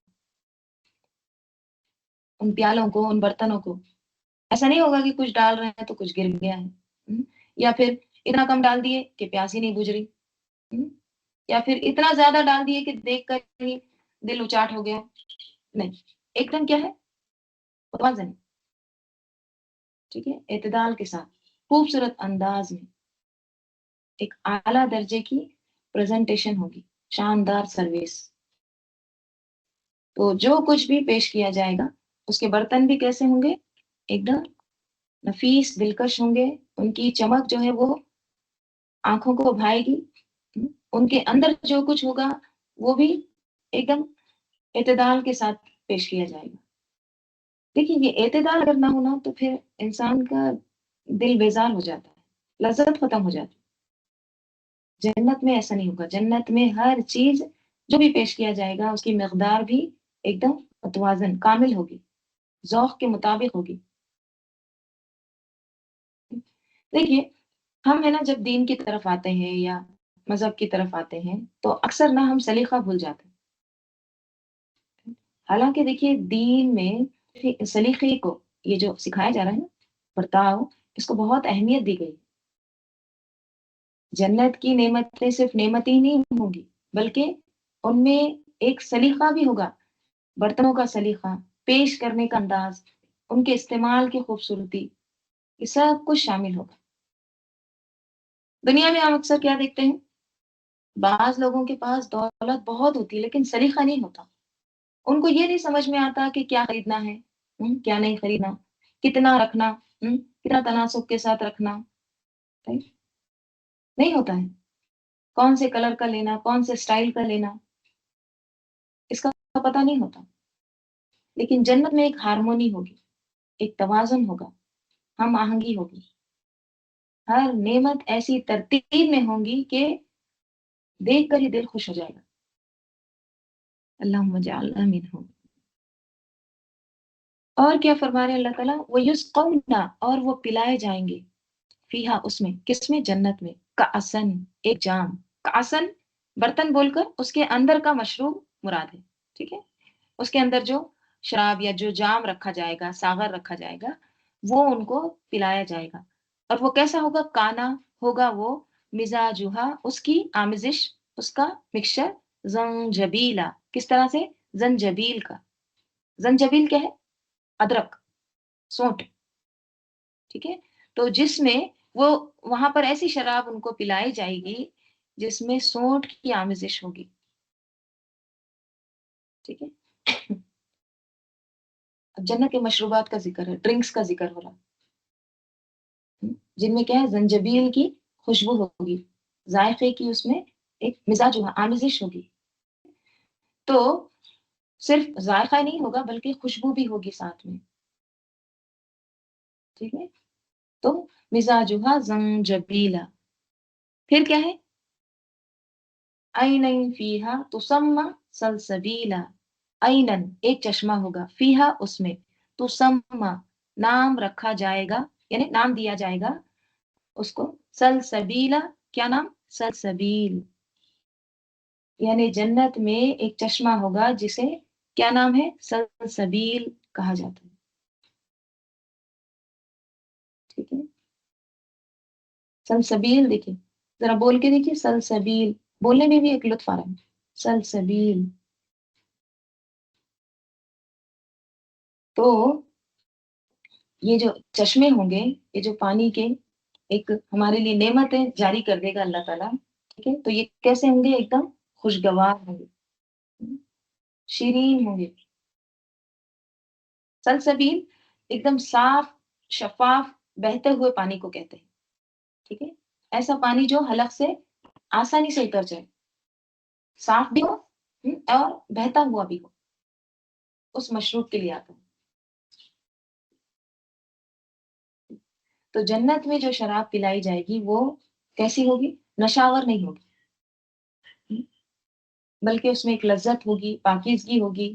ان پیالوں کو، ان برتنوں کو ایسا نہیں ہوگا کہ کچھ ڈال رہے ہیں تو کچھ گر گیا ہے، یا پھر اتنا کم ڈال دیے کہ پیاس ہی نہیں بجھ رہی، یا پھر اتنا زیادہ ڈال دیے کہ دیکھ کر ہی دل اچاٹ ہو گیا. نہیں، ایک دم کیا ہے؟ متوازن، ٹھیک ہے، اعتدال کے ساتھ، خوبصورت انداز میں ایک اعلیٰ درجے کی پریزنٹیشن ہوگی، شاندار سروس. تو جو کچھ بھی پیش کیا جائے گا اس کے برتن بھی کیسے ہوں گے؟ ایک دم نفیس، دلکش ہوں گے. ان کی چمک جو ہے وہ آنکھوں کو بھائے گی. ان کے اندر جو کچھ ہوگا وہ بھی ایک دم اعتدال کے ساتھ پیش کیا جائے گا. دیکھیے یہ اعتدال اگر نہ ہونا تو پھر انسان کا دل بیزار ہو جاتا ہے، لذت ختم ہو جاتی ہے. جنت میں ایسا نہیں ہوگا. جنت میں ہر چیز جو بھی پیش کیا جائے گا اس کی مقدار بھی ایک دم متوازن، کامل ہوگی، ذوق کے مطابق ہوگی. دیکھیے ہم ہے نا جب دین کی طرف آتے ہیں یا مذہب کی طرف آتے ہیں تو اکثر نہ ہم سلیقہ بھول جاتے ہیں. حالانکہ دیکھیے دین میں سلیقے کو، یہ جو سکھایا جا رہا ہے نا برتاؤ، اس کو بہت اہمیت دی گئی. جنت کی نعمتیں صرف نعمت ہی نہیں ہوں گی بلکہ ان میں ایک سلیقہ بھی ہوگا. برتنوں کا سلیقہ، پیش کرنے کا انداز، ان کے استعمال کی خوبصورتی، یہ سب کچھ شامل ہوگا. دنیا میں ہم اکثر کیا دیکھتے ہیں؟ بعض لوگوں کے پاس دولت بہت ہوتی ہے لیکن سلیقہ نہیں ہوتا. ان کو یہ نہیں سمجھ میں آتا کہ کیا خریدنا ہے، کیا نہیں خریدنا، کتنا رکھنا، کتنا تناسب کے ساتھ رکھنا. نہیں ہوتا ہے. کون سے کلر کا لینا، کون سے سٹائل کا لینا، اس کا پتہ نہیں ہوتا. لیکن جنت میں ایک ہارمونی ہوگی، ایک توازن ہوگا، ہم آہنگی ہوگی. ہر نعمت ایسی ترتیب میں ہوں گی کہ دیکھ کر ہی دل خوش ہو جائے گا. اللہم اجعلنا منہم. اور کیا فرما رہے ہیں اللہ تعالیٰ؟ وَيُسْقَوْنَ، اور وہ پلائے جائیں گے، فیہا، اس میں، کس میں؟ جنت میں، کأسن، ایک جام. کأسن برتن بول کر اس کے اندر کا مشروب مراد ہے، ٹھیک ہے. اس کے اندر جو شراب یا جو جام رکھا جائے گا، ساغر رکھا جائے گا، وہ ان کو پلایا جائے گا. اور وہ کیسا ہوگا؟ کانا ہوگا وہ، مزاجہا، اس کی آمیزش، اس کا مکسچر، زنجبیلا، کس طرح سے؟ زنجبیل کا. زنجبیل کیا ہے؟ ادرک، سونٹ، ٹھیک ہے. تو جس میں وہ وہاں پر ایسی شراب ان کو پلائی جائے گی جس میں سونٹ کی آمیزش ہوگی، ٹھیک ہے. اب جنت کے مشروبات کا ذکر ہے، ڈرنکس کا ذکر ہو رہا ہے، جن میں کیا ہے؟ زنجبیل کی خوشبو ہوگی، ذائقے کی اس میں ایک مزاج ہوگا، آمیزش ہوگی. تو صرف ذائقہ نہیں ہوگا بلکہ خوشبو بھی ہوگی ساتھ میں، ٹھیک ہے؟ تو مزاجها زنجبیلا، پھر کیا ہے؟ عینین فیہا تسمى سلسبیلا، عینن ایک چشمہ ہوگا، فیہا اس میں، تسمى نام رکھا جائے گا، یعنی نام دیا جائے گا اس کو، سلسبیلا، کیا نام؟ سلسبیل، یعنی جنت میں ایک چشمہ ہوگا جسے کیا نام ہے؟ سلسبیل کہا جاتا ہے، ٹھیک ہے؟ سلسبیل دیکھیے، ذرا بول کے دیکھیے، سلسبیل، بولنے میں بھی ایک لطف آ رہا ہے، سلسبیل۔ تو یہ جو چشمے ہوں گے، یہ جو پانی کے ایک ہمارے لیے نعمتیں جاری کر دے گا اللہ تعالیٰ، ٹھیک ہے؟ تو یہ کیسے ہوں گے؟ ایک دم خوشگوار ہوں گے، شیرین ہوں گے۔ سلسبیل ایک دم صاف شفاف بہتے ہوئے پانی کو کہتے ہیں، ٹھیک ہے؟ ایسا پانی جو حلق سے آسانی سے اتر جائے، صاف بھی ہو اور بہتا ہوا بھی ہو، اس مشروب کے لیے آتا ہے۔ تو جنت میں جو شراب پلائی جائے گی وہ کیسی ہوگی؟ نشاور نہیں ہوگی، بلکہ اس میں ایک لذت ہوگی، پاکیزگی ہوگی،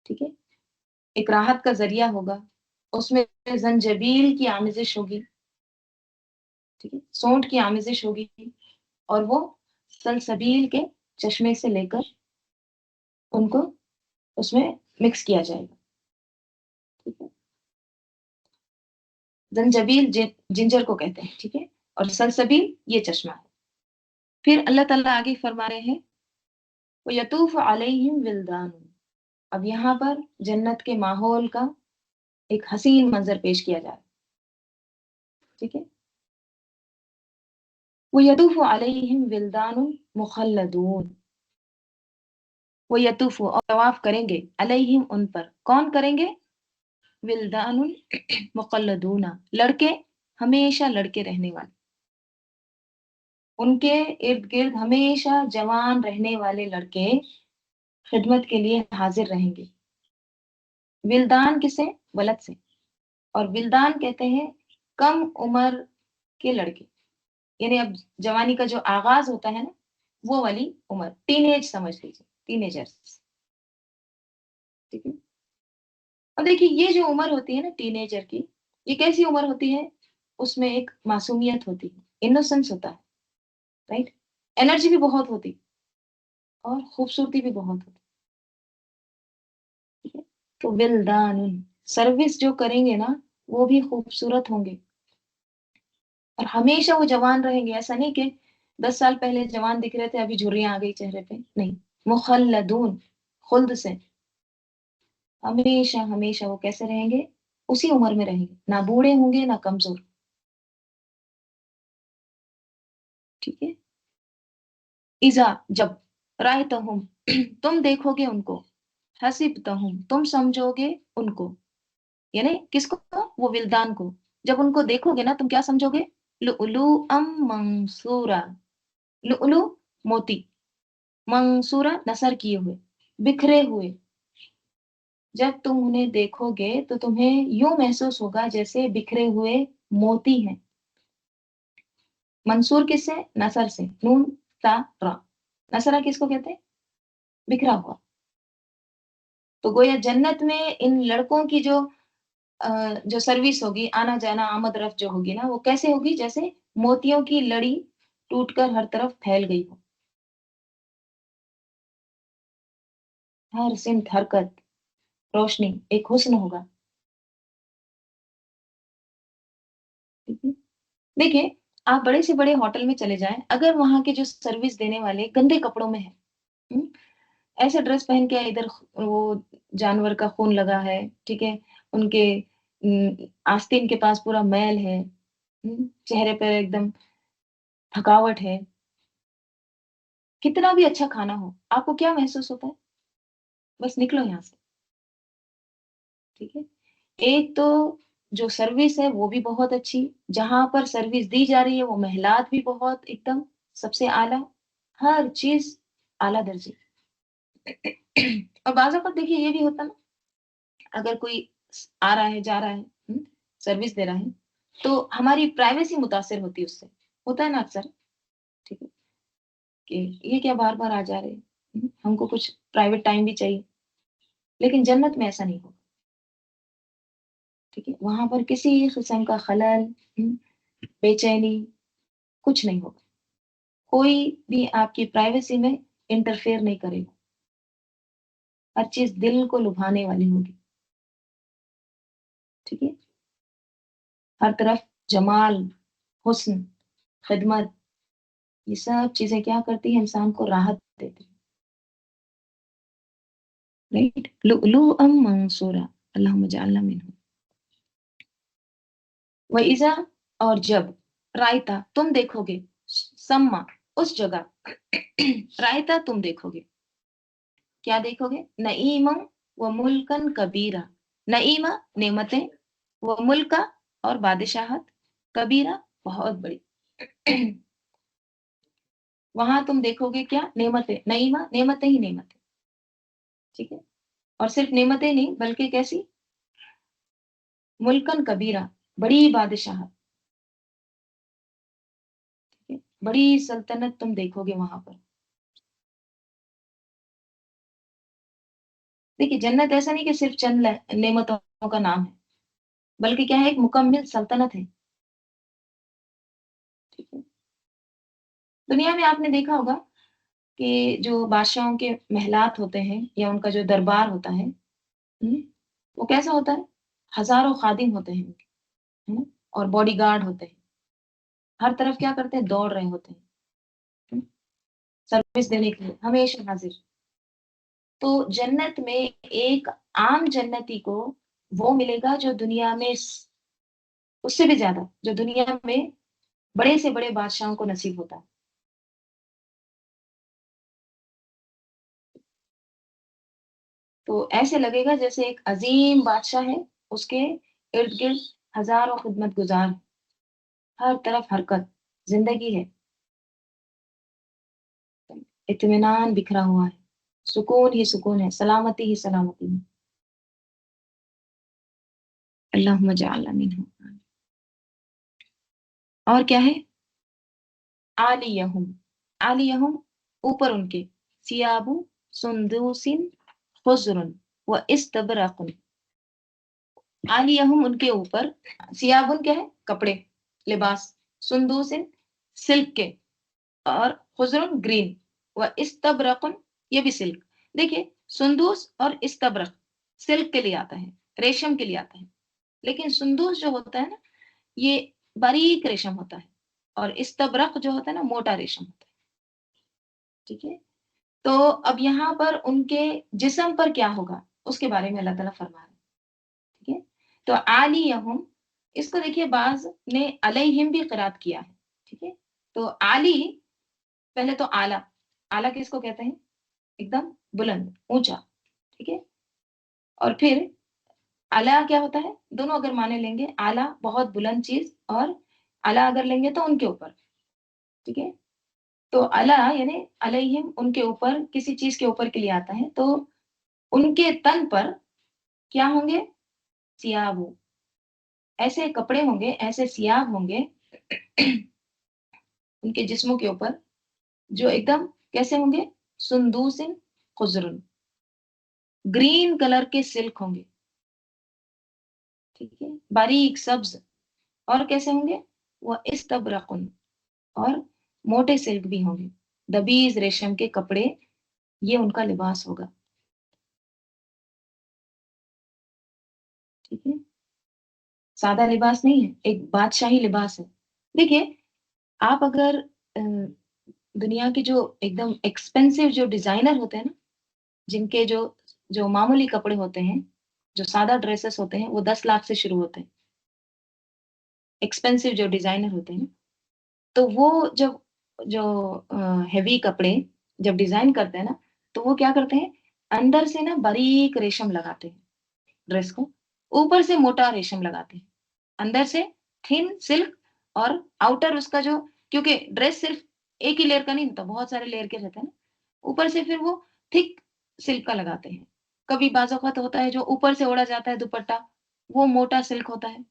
ٹھیک ہے؟ ایک راحت کا ذریعہ ہوگا، اس میں زنجبیل کی آمیزش ہوگی، ٹھیک ہے؟ سونٹ کی آمیزش ہوگی، اور وہ سلسبیل کے چشمے سے لے کر ان کو اس میں مکس کیا جائے گا، ٹھیک ہے؟ زنجبیل جنجر کو کہتے ہیں، ٹھیک ہے؟ اور سلسبیل یہ چشمہ ہے۔ پھر اللہ تعالیٰ آگے فرما رہے ہیں، وَيَطُوفُ عَلَيْهِمْ وِلْدَانٌ، اب یہاں پر جنت کے ماحول کا ایک حسین منظر پیش کیا جائے، ٹھیک ہے؟ وَيَطُوفُ عَلَيْهِمْ وِلْدَانٌ مُخَلَّدُونَ، وَيَطُوفُ اور طواف کریں گے، علیہم ان پر، کون کریں گے؟ ولدان مخلدون، لڑکے، ہمیشہ لڑکے رہنے والے، ان کے ارد گرد ہمیشہ جوان رہنے والے لڑکے خدمت کے لیے حاضر رہیں گے۔ ولدان کسے؟ ولد سے، اور ولدان کہتے ہیں کم عمر کے لڑکے، یعنی اب جوانی کا جو آغاز ہوتا ہے نا، وہ والی عمر، ٹین ایج سمجھ لیجیے، ٹین ایجرس، ٹھیک ہے؟ اب دیکھیے یہ جو عمر ہوتی ہے نا ٹین ایجر کی، یہ کیسی عمر ہوتی ہے؟ اس میں ایک معصومیت ہوتی ہے، انوسنس ہوتا ہے، رائٹ؟ انرجی بھی بہت ہوتی اور خوبصورتی بھی بہت ہوتی، ٹھیک ہے؟ تو ولدان، سروس جو کریں گے نا وہ بھی خوبصورت ہوں گے، اور ہمیشہ وہ جوان رہیں گے، ایسا نہیں کہ 10 سال پہلے جوان دکھ رہے تھے ابھی جھریاں آ گئی چہرے پہ، نہیں، مخلدون، خلد سے، ہمیشہ ہمیشہ وہ کیسے رہیں گے؟ اسی عمر میں رہیں گے، نہ بوڑھے ہوں گے نہ کمزور، ٹھیک ہے؟ اذا جب، رائتہم تم دیکھو گے ان کو، حسبتہم تم سمجھو گے ان کو، یعنی کس کو؟ وہ ولدان کو، جب ان کو دیکھو گے نا تم کیا سمجھو گے؟ لؤلؤا منصورا، لؤلؤ موتی، منصورا نثر کیے ہوئے، بکھرے ہوئے، جب تم انہیں دیکھو گے تو تمہیں یوں محسوس ہوگا جیسے بکھرے ہوئے موتی ہیں۔ منصور کس سے؟ نثر سے، نون تا را، نثرہ کس کو کہتے ہیں؟ بکھرا ہوا۔ تو گویا جنت میں ان لڑکوں کی جو سروس ہوگی، آنا جانا آمد رفت جو ہوگی نا، وہ کیسے ہوگی؟ جیسے موتیوں کی لڑی ٹوٹ کر ہر طرف پھیل گئی ہو، ہر سمت حرکت روشنی، ایک حسن ہوگا، ٹھیک ہے؟ دیکھیں، آپ بڑے سے بڑے ہوٹل میں چلے جائیں، اگر وہاں کے جو سروس دینے والے گندے کپڑوں میں ہیں، ایسے ڈریس پہن کے ادھر وہ جانور کا خون لگا ہے، ٹھیک ہے، ان کے آستین کے پاس پورا میل ہے، چہرے پہ ایک دم تھکاوٹ ہے، کتنا بھی اچھا کھانا ہو، آپ کو کیا محسوس ہوتا ہے؟ بس نکلو یہاں سے، ٹھیک ہے؟ ایک تو جو سروس ہے وہ بھی بہت اچھی، جہاں پر سروس دی جا رہی ہے وہ محلات بھی بہت ایک دم سب سے اعلیٰ، ہر چیز اعلیٰ درجے، اور بعض اوقات دیکھیے یہ بھی ہوتا نا، اگر کوئی آ رہا ہے جا رہا ہے، سروس دے رہا ہے، تو ہماری پرائیویسی متاثر ہوتی ہے اس سے، ہوتا ہے نا اکثر، ٹھیک ہے، کہ یہ کیا بار بار آ جا رہے ہیں، ہم کو کچھ پرائیویٹ ٹائم بھی چاہیے، لیکن جنت میں ایسا نہیں ہوگا، ٹھیک ہے، وہاں پر کسی قسم کا خلل، بے چینی کچھ نہیں ہوگا، کوئی بھی آپ کی پرائیویسی میں انٹرفیئر نہیں کرے گا، ہر چیز دل کو لبھانے والی ہوگی، ٹھیک ہے، ہر طرف جمال، حسن، خدمت، یہ سب چیزیں کیا کرتی ہیں، انسان کو راحت دیتی ہیں، رائٹ، لؤلؤا منصورا، اللہم اجعلنا منہم، وَإِذَا، اور جب، رائتا تم دیکھو گے، سما اس جگہ، رائتا تم دیکھو گے، کیا دیکھو گے، نعیما و ملکن کبیرہ، نعیمہ نعمتیں، و ملکا اور بادشاہت، کبیرہ بہت بڑی، وہاں تم دیکھو گے کیا، نعمتیں، نعیمہ نعمتیں ہی نعمتیں، ٹھیک ہے، اور صرف نعمتیں نہیں بلکہ کیسی، ملکن کبیرہ، بڑی بادشاہت، ٹھیک ہے؟ بڑی سلطنت تم دیکھو گے وہاں پر، دیکھیے جنت ایسا نہیں کہ صرف چند نعمتوں کا نام ہے، بلکہ کیا ہے، ایک مکمل سلطنت ہے، ٹھیک ہے، دنیا میں آپ نے دیکھا ہوگا کہ جو بادشاہوں کے محلات ہوتے ہیں یا ان کا جو دربار ہوتا ہے، وہ کیسا ہوتا ہے، ہزاروں خادم ہوتے ہیں ان کے، ہے نا؟ اور باڈی گارڈ ہوتے ہیں، ہر طرف کیا کرتے ہیں، دوڑ رہے ہوتے ہیں، سروس دینے کے لیے ہمیشہ حاضر، تو جنت میں ایک عام جنتی کو وہ ملے گا جو دنیا میں اس سے بھی زیادہ، جو دنیا میں بڑے سے بڑے بادشاہوں کو نصیب ہوتا ہے، تو ایسے لگے گا جیسے ایک عظیم بادشاہ ہے، اس کے ارد گرد ہزاروں خدمت گزار ہیں، ہر طرف حرکت، زندگی ہے، اطمینان بکھرا ہوا ہے، سکون ہی سکون ہے، سلامتی ہی سلامتی ہے، اللہم اجعلنا منہم، اور کیا ہے، عالیہم، عالیہم اوپر ان کے، سیابو سندوسن خضر و استبرق، عالیہم ان کے اوپر، سیابن کیا ہے، کپڑے، لباس، سندوسن سلک کے، اور خضرن گرین، و استبرقن یہ بھی سلک، دیکھیے سندوس اور استبرق سلک کے لیے آتا ہے، ریشم کے لیے آتا ہے، لیکن سندوس جو ہوتا ہے نا، یہ باریک ریشم ہوتا ہے، اور استبرق جو ہوتا ہے نا، موٹا ریشم ہوتا ہے، ٹھیک ہے، تو اب یہاں پر ان کے جسم پر کیا ہوگا اس کے بارے میں اللہ تعالیٰ فرما رہے ہیں، ٹھیک ہے، تو عالیہم، اس کو دیکھیے بعض نے علیہم بھی قرات کیا ہے، ٹھیک ہے، تو عالی، پہلے تو اعلیٰ، اعلیٰ کس کو کہتے ہیں، ایک دم بلند اونچا، ٹھیک ہے، اور پھر اعلیٰ کیا ہوتا ہے، دونوں اگر مانے لیں گے، اعلیٰ بہت بلند چیز، اور اعلیٰ اگر لیں گے تو ان کے اوپر، ٹھیک ہے، تو اعلیٰ یعنی علیہم ان کے اوپر، کسی چیز کے اوپر کے لیے آتا ہے، تو ان کے تن پر کیا ہوں گے، سیاب، ایسے کپڑے ہوں گے، ایسے سیاب ہوں گے ان کے جسموں کے اوپر، جو ایک دم کیسے ہوں گے، سندوسن خضرن، گرین کلر کے سلک ہوں گے، ٹھیک ہے، باریک سبز، اور کیسے ہوں گے، وہ استبرقن، اور موٹے سلک بھی ہوں گے، دبیز ریشم کے کپڑے، یہ ان کا لباس ہوگا، ٹھیک ہے، سادہ لباس نہیں ہے، ایک بادشاہی لباس ہے، دیکھیے آپ اگر دنیا کے جو ایک دم ایکسپینسو جو ڈیزائنر ہوتے ہیں نا، جن کے جو معمولی کپڑے ہوتے ہیں، جو سادہ ڈریسز ہوتے ہیں، وہ 10 لاکھ سے شروع ہوتے ہیں، ایکسپینسو جو ڈیزائنر ہوتے ہیں، تو وہ جب جو ہیوی کپڑے جب ڈیزائن کرتے ہیں نا، تو وہ کیا کرتے ہیں، اندر سے نا باریک ریشم لگاتے ہیں ڈریس کو، اوپر سے موٹا ریشم لگاتے ہیں، اندر سے تھن سلک، اور آؤٹر اس کا جو، کیونکہ ڈریس صرف ایک ہی لیئر کا نہیں ہوتا، بہت سارے لیئر کے رہتے ہیں نا، اوپر سے پھر وہ تھک सिल्क का लगाते हैं। कभी बाज़ औक़ात होता है जो ऊपर से ओढ़ा जाता है दुपट्टा, वो मोटा सिल्क होता है।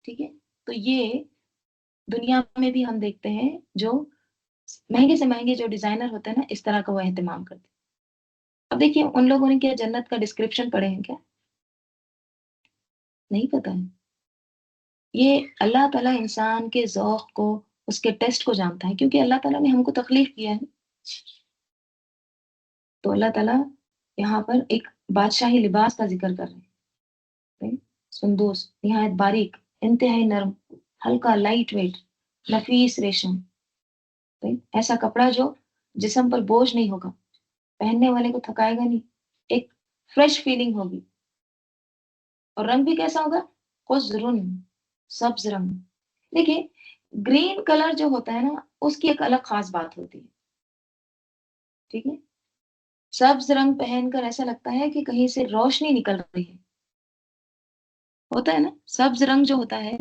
ठीक है? तो ये दुनिया में भी हम देखते हैं जो महँगे से महँगे जो डिज़ाइनर होते हैं ना, इस तरह का वो एहतमाम करते हैं। अब देखिए उन लोगों ने क्या जन्नत का डिस्क्रिप्शन पढ़े हैं क्या? नहीं पता है। ये अल्लाह ताला इंसान के ज़ौक़ को, उसके टेस्ट को जानता है क्योंकि अल्लाह ताला ने हमको तख़लीक़ किया है। तो अल्लाह ताला यहाँ पर एक बादशाही लिबास का ज़िक्र कर रहे हैं। राइट? सुंदूस, निहायत बारीक, इंतहाई नर्म, हल्का लाइट वेट, नफीस रेशम, राइट? ऐसा कपड़ा जो जिस्म पर बोझ नहीं होगा, पहनने वाले को थकाएगा नहीं, एक फ्रेश फीलिंग होगी और रंग भी कैसा होगा? खुज़रुन, सब्ज़ रंग। देखिए, ग्रीन कलर जो होता है ना, उसकी एक अलग ख़ास बात होती है, ठीक है? सब्ज़ रंग पहनकर ऐसा लगता है कि कहीं से रोशनी निकल रही है, होता है ना? सब्ज़ रंग जो होता है,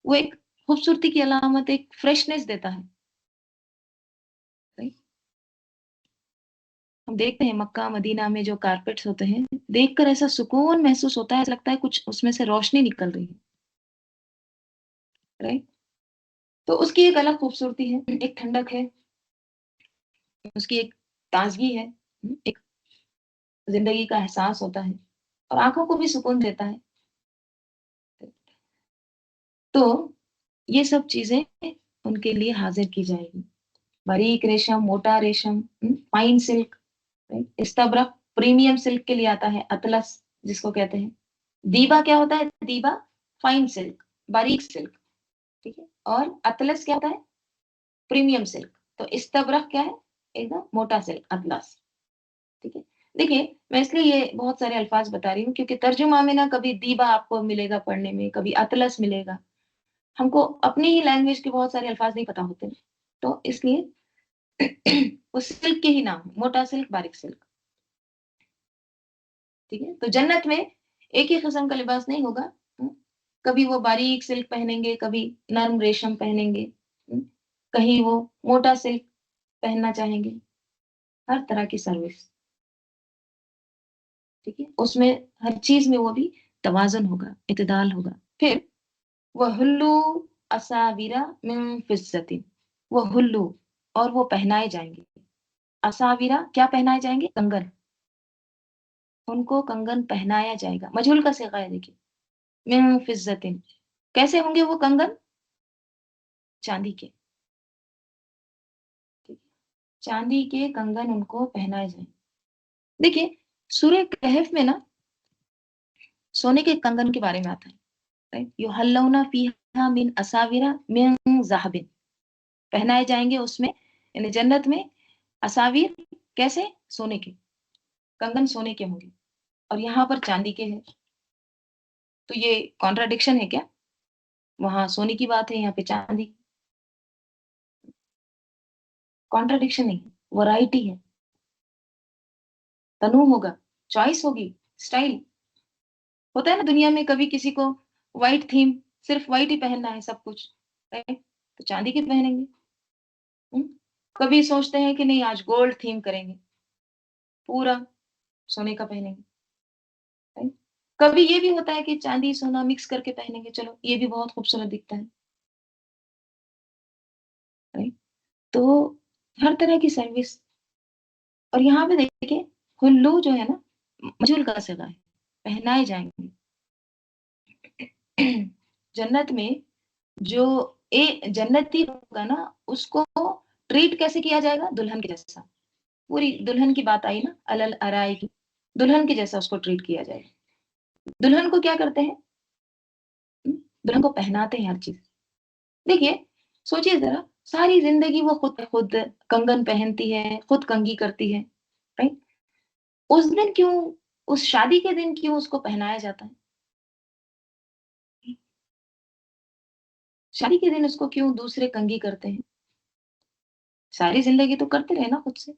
वो एक खूबसूरती की अलामत, एक फ्रेशनेस देता है, राइट? हम देखते हैं मक्का, मदीना में जो कारपेट्स होते हैं, देखकर ऐसा सुकून महसूस होता है, ऐसा लगता है कुछ उसमें से रोशनी निकल रही है, राइट? तो उसकी एक अलग खूबसूरती है, एक ठंडक है, उसकी एक ताज़गी है, एक ज़िंदगी का एहसास होता है और आँखों को भी सुकून देता है। तो ये सब चीज़ें उनके लिए हाज़िर की जाएगी। बारीक रेशम, मोटा रेशम, फाइन सिल्क, राइट? इस्तबरक़ प्रीमियम सिल्क के लिए आता है, अतलस जिसको कहते हैं। दीबा क्या होता है? दीबा फाइन सिल्क, बारीक सिल्क, ठीक है? और अतलस क्या होता है? Premium silk. तो इस्तबरक़ क्या है? एकदम मोटा सिल्क, अतलस, ठीक है? देखिए, मैं इसलिए ये बहुत सारे अल्फ़ाज़ बता रही हूँ क्योंकि तर्जुमा में ना कभी दीबा आपको मिलेगा पढ़ने में, कभी अतलस मिलेगा। हमको अपनी ही लैंग्वेज के बहुत सारे अल्फ़ाज़ नहीं पता होते, तो इसलिए उस सिल्क के ही नाम हैं, मोटा सिल्क, बारीक सिल्क, ठीक है? तो जन्नत में एक ही किस्म का लिबास नहीं होगा, कभी वो बारीक सिल्क पहनेंगे, कभी नर्म रेशम पहनेंगे, हुँ? कहीं वो मोटा सिल्क पहनना चाहेंगे, हर तरह की सर्विस, ठीक है? उसमें हर चीज़ में वो भी तवाज़ुन होगा, इत्तेदाल होगा। फिर वहुल्लू असाविरा मिन फिज़्ज़तिन, वो हुल्लू और वो पहनाए जाएँगे। असाविरा क्या पहनाए जाएँगे? कंगन। उनको कंगन पहनाया जाएगा। मजहूल का सीगा है देखिए, मिन फिज़्ज़तिन। कैसे होंगे वो कंगन? चांदी के, ठीक है? चांदी के कंगन उनको पहनाए जाएँगे। देखिए, सूरह कहफ में ना सोने के कंगन के बारे में आता है, राइट? युहल्लौना फीहा मिन असाविरा मिन ज़हबिन। पहनाए जाएँगे उसमें यानी जन्नत में असाविर कैसे? सोने के, कंगन सोने के होंगे और यहाँ पर चांदी के हैं। तो ये कॉन्ट्रडिक्शन है क्या? वहाँ सोने की बात है, यहाँ पे चांदी, कॉन्ट्रडिक्शन नहीं है, वैरायटी है, तनूव होगा, चॉइस होगी, स्टाइल। होता है ना दुनिया में कभी किसी को व्हाइट थीम, सिर्फ व्हाइट ही पहनना है सब कुछ, राइट? तो चांदी के पहनेंगे। हुँ? कभी सोचते हैं कि नहीं आज गोल्ड थीम करेंगे, पूरा सोने का पहनेंगे, राइट? कभी ये भी होता है कि चांदी सोना मिक्स करके पहनेंगे, चलो ये भी बहुत खूबसूरत दिखता है, राइट? तो हर तरह की सर्विस और यहाँ पे देखिए हुल्लू जो है ना मजहूल का सिगा है, पहनाए जाएँगे। जन्नत में जो जन्नती होगा ना उसको ट्रीट कैसे किया जाएगा? दुल्हन के जैसा। पूरी दुल्हन की बात आई ना अलल अराई की, दुल्हन के जैसा उसको ट्रीट किया जाएगा। दुल्हन को क्या करते हैं? दुल्हन को पहनाते हैं हर चीज़। देखिए, सोचिए ज़रा सारी ज़िंदगी वो खुद खुद कंगन पहनती है, खुद कंघी करती है, राइट? उस दिन क्यों उस शादी के दिन क्यों उसको पहनाया जाता है? शादी के दिन उसको क्यों दूसरे कंघी करते हैं? सारी ज़िंदगी तो करते रहे ना खुद से,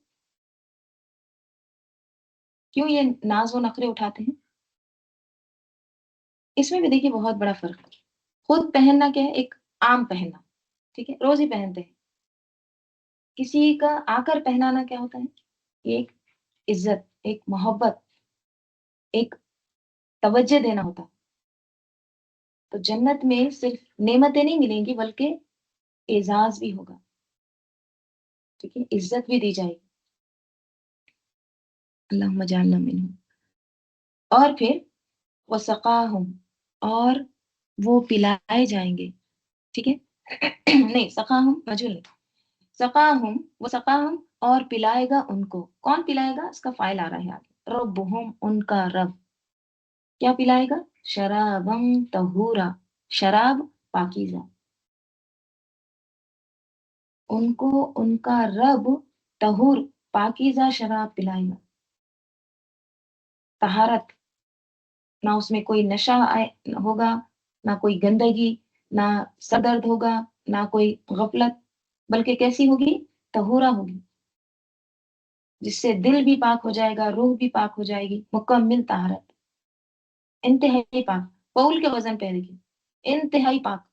क्यों ये नाज़ व नखरे उठाते हैं? इसमें भी देखिए बहुत बड़ा फ़र्क है। खुद पहनना क्या है? एक आम पहनना, ठीक है? रोज़ ही पहनते हैं। किसी का आकर पहनाना क्या होता है? ایک عزت، ایک मोहब्बत, एक तवज्जो देना होता है। तो जन्नत में सिर्फ नेमतें नहीं मिलेंगी बल्कि एजाज भी होगा, ठीक है, इज्जत भी दी जाएगी। अल्लाहुम्मा जअलना मिनहुम। और फिर वसक़ाहुम, और वो पिलाए जाएंगे, ठीक है। नहीं, सक़ाहुम मजहूल नहीं, सक़ाहुम वो सक़ाहुम, और पिलाएगा उनको। कौन पिलाएगा? इसका फाइल आ रहा है आगे, रब्बुहुम उनका रब। क्या पिलाएगा? शराबम तहूरा, शराब पाकीज़ा। उनको उनका रब तहूर पाकीज़ा शराब पिलाएगा। तहारत, ना उसमें कोई नशा होगा, ना कोई गंदगी, ना सर दर्द होगा, ना कोई गफलत, बल्कि कैसी होगी? तहूरा होगी, जिससे दिल भी पाक हो जाएगा, रूह भी पाक हो जाएगी। मुकम्मिल तहारत, इंतहाई पाक, पौल के वजन पे देखिए, इंतहाई पाक।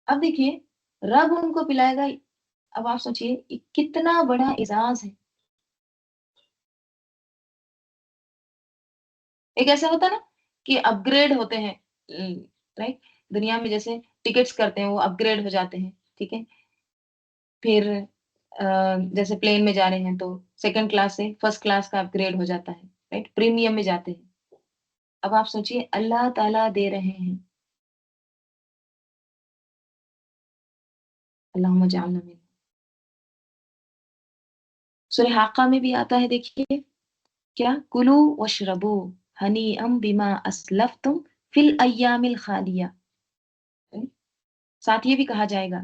अब देखिए, रब उनको पिलाएगा। अब आप सोचिए ये कितना बड़ा एजाज है। एक ऐसा होता है ना कि अपग्रेड होते हैं, राइट, दुनिया में जैसे टिकट्स करते हैं वो अपग्रेड हो जाते हैं, ठीक है। फिर जैसे प्लेन में जा रहे हैं तो सेकंड क्लास से फर्स्ट क्लास का अपग्रेड हो जाता है, राइट, प्रीमियम में जाते हैं। अब आप सोचिए अल्लाह ताला दे रहे हैं। अल्लाहुम्मा जअलना मिन। सूरह हाक़ा में भी आता है, देखिए क्या, कुलू वशरबू हनीअम बिमा अस्लफ्तुम फिल अय्यामिल खालिया। साथ ये भी कहा जाएगा,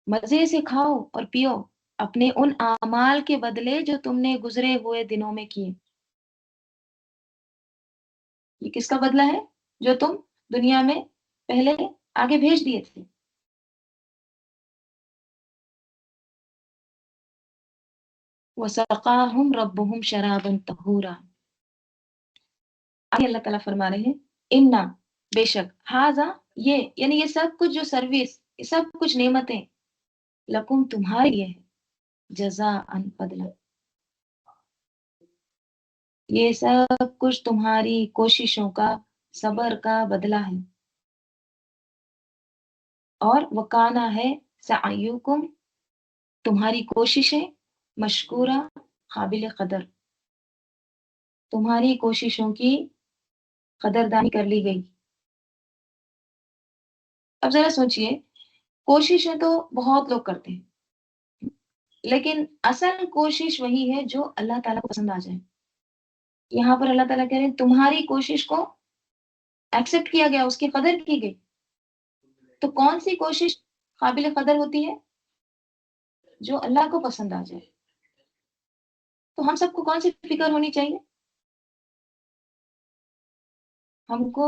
मजे से खाओ और पियो अपने उन आमाल के बदले जो तुमने गुजरे हुए दिनों में किए। ये किसका बदला है? जो तुम दुनिया में पहले आगे भेज दिए थे। वसक़ाहुम रब्बुहुम शराबन तहूरा। आगे अल्लाह ताला फरमा रहे हैं, इन्ना बेशक, हाजा ये, यानी ये सब कुछ जो सर्विस, ये सब कुछ नेमतें, लकुम तुम्हारे लिए है, जज़ाअन बदला। ये सब कुछ तुम्हारी कोशिशों का, सब्र का बदला है। और वकाना है सअयुकुम, तुम्हारी कोशिशें, मशकूरा, काबिल कदर, तुम्हारी कोशिशों की कदरदानी कर ली गई। अब जरा सोचिए, कोशिशें तो बहुत लोग करते हैं, लेकिन असल कोशिश वही है जो अल्लाह ताला को पसंद आ जाए। यहाँ पर अल्लाह ताला कह रहे हैं तुम्हारी कोशिश को एक्सेप्ट किया गया, उसकी कदर की गई। तो कौन सी कोशिश काबिल कदर होती है? जो अल्लाह को पसंद आ जाए। तो हम सबको कौन सी फिक्र होनी चाहिए? हमको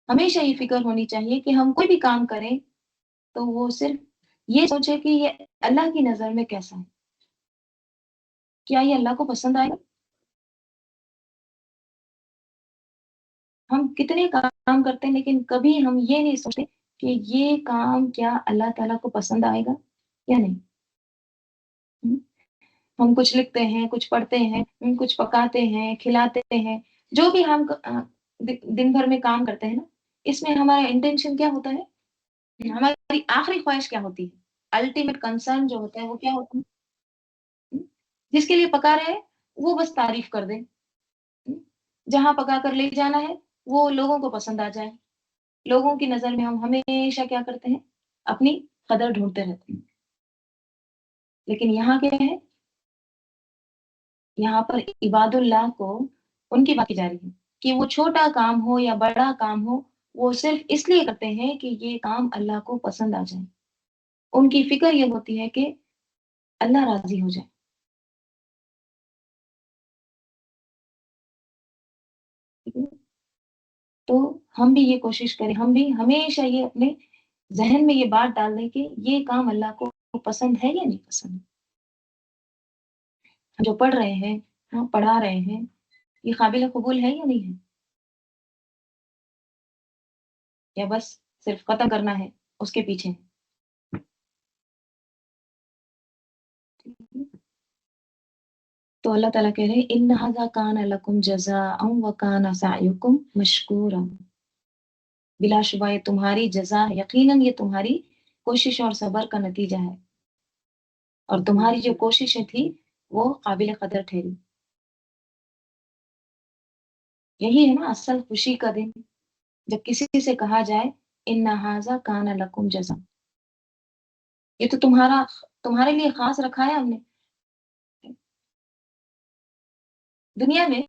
हमेशा ये फिक्र होनी चाहिए कि हम कोई भी काम करें तो वो सिर्फ ये सोचे कि ये अल्लाह की नजर में कैसा है, क्या ये अल्लाह को पसंद आएगा। हम कितने काम करते हैं लेकिन कभी हम ये नहीं सोचते कि ये काम क्या अल्लाह ताला को पसंद आएगा या नहीं। हम्म? हम कुछ लिखते हैं, कुछ पढ़ते हैं, कुछ पकाते हैं, खिलाते हैं, जो भी हम दिन भर में काम करते हैं ना, इसमें हमारा इंटेंशन क्या होता है, हमारी आखिरी ख्वाहिश क्या होती है, अल्टीमेट कंसर्न जो होता है वो क्या होता है? हम्म? जिसके लिए पका रहे हैं वो बस तारीफ कर दे, जहां पका कर ले जाना है वो लोगों को पसंद आ जाए। लोगों की नजर में हम हमेशा क्या करते हैं, अपनी कदर ढूंढते रहते हैं। लेकिन यहाँ क्या है, यहाँ पर इबादुल्लाह को उनकी बात की जा रही है कि वो छोटा काम हो या बड़ा काम हो, वो सिर्फ इसलिए करते हैं कि ये काम अल्लाह को पसंद आ जाए। उनकी फिक्र ये होती है कि अल्लाह राजी हो जाए, ठीक है। तो हम भी ये कोशिश करें, हम भी हमेशा ये अपने जहन में ये बात डाल दें कि ये काम अल्लाह को पसंद है या नहीं पसंद। हम जो पढ़ रहे हैं, हम पढ़ा रहे हैं, ये काबिल कबूल है या नहीं है, या बस सिर्फ खत्म करना है उसके पीछे है। تو اللہ تعالیٰ کہہ رہے ہیں ان ھذا کان لکم جزاء وکان سعیکم مشکورا، بلا شبہ یہ تمہاری جزا ہے، یقیناً یہ تمہاری کوشش اور صبر کا نتیجہ ہے، اور تمہاری جو کوششیں تھی وہ قابل قدر ٹھہری۔ یہی ہے نا اصل خوشی کا دن، جب کسی سے کہا جائے ان ھذا کان لکم جزاء، یہ تو تمہارے لیے خاص رکھا ہے ہم نے۔ دنیا میں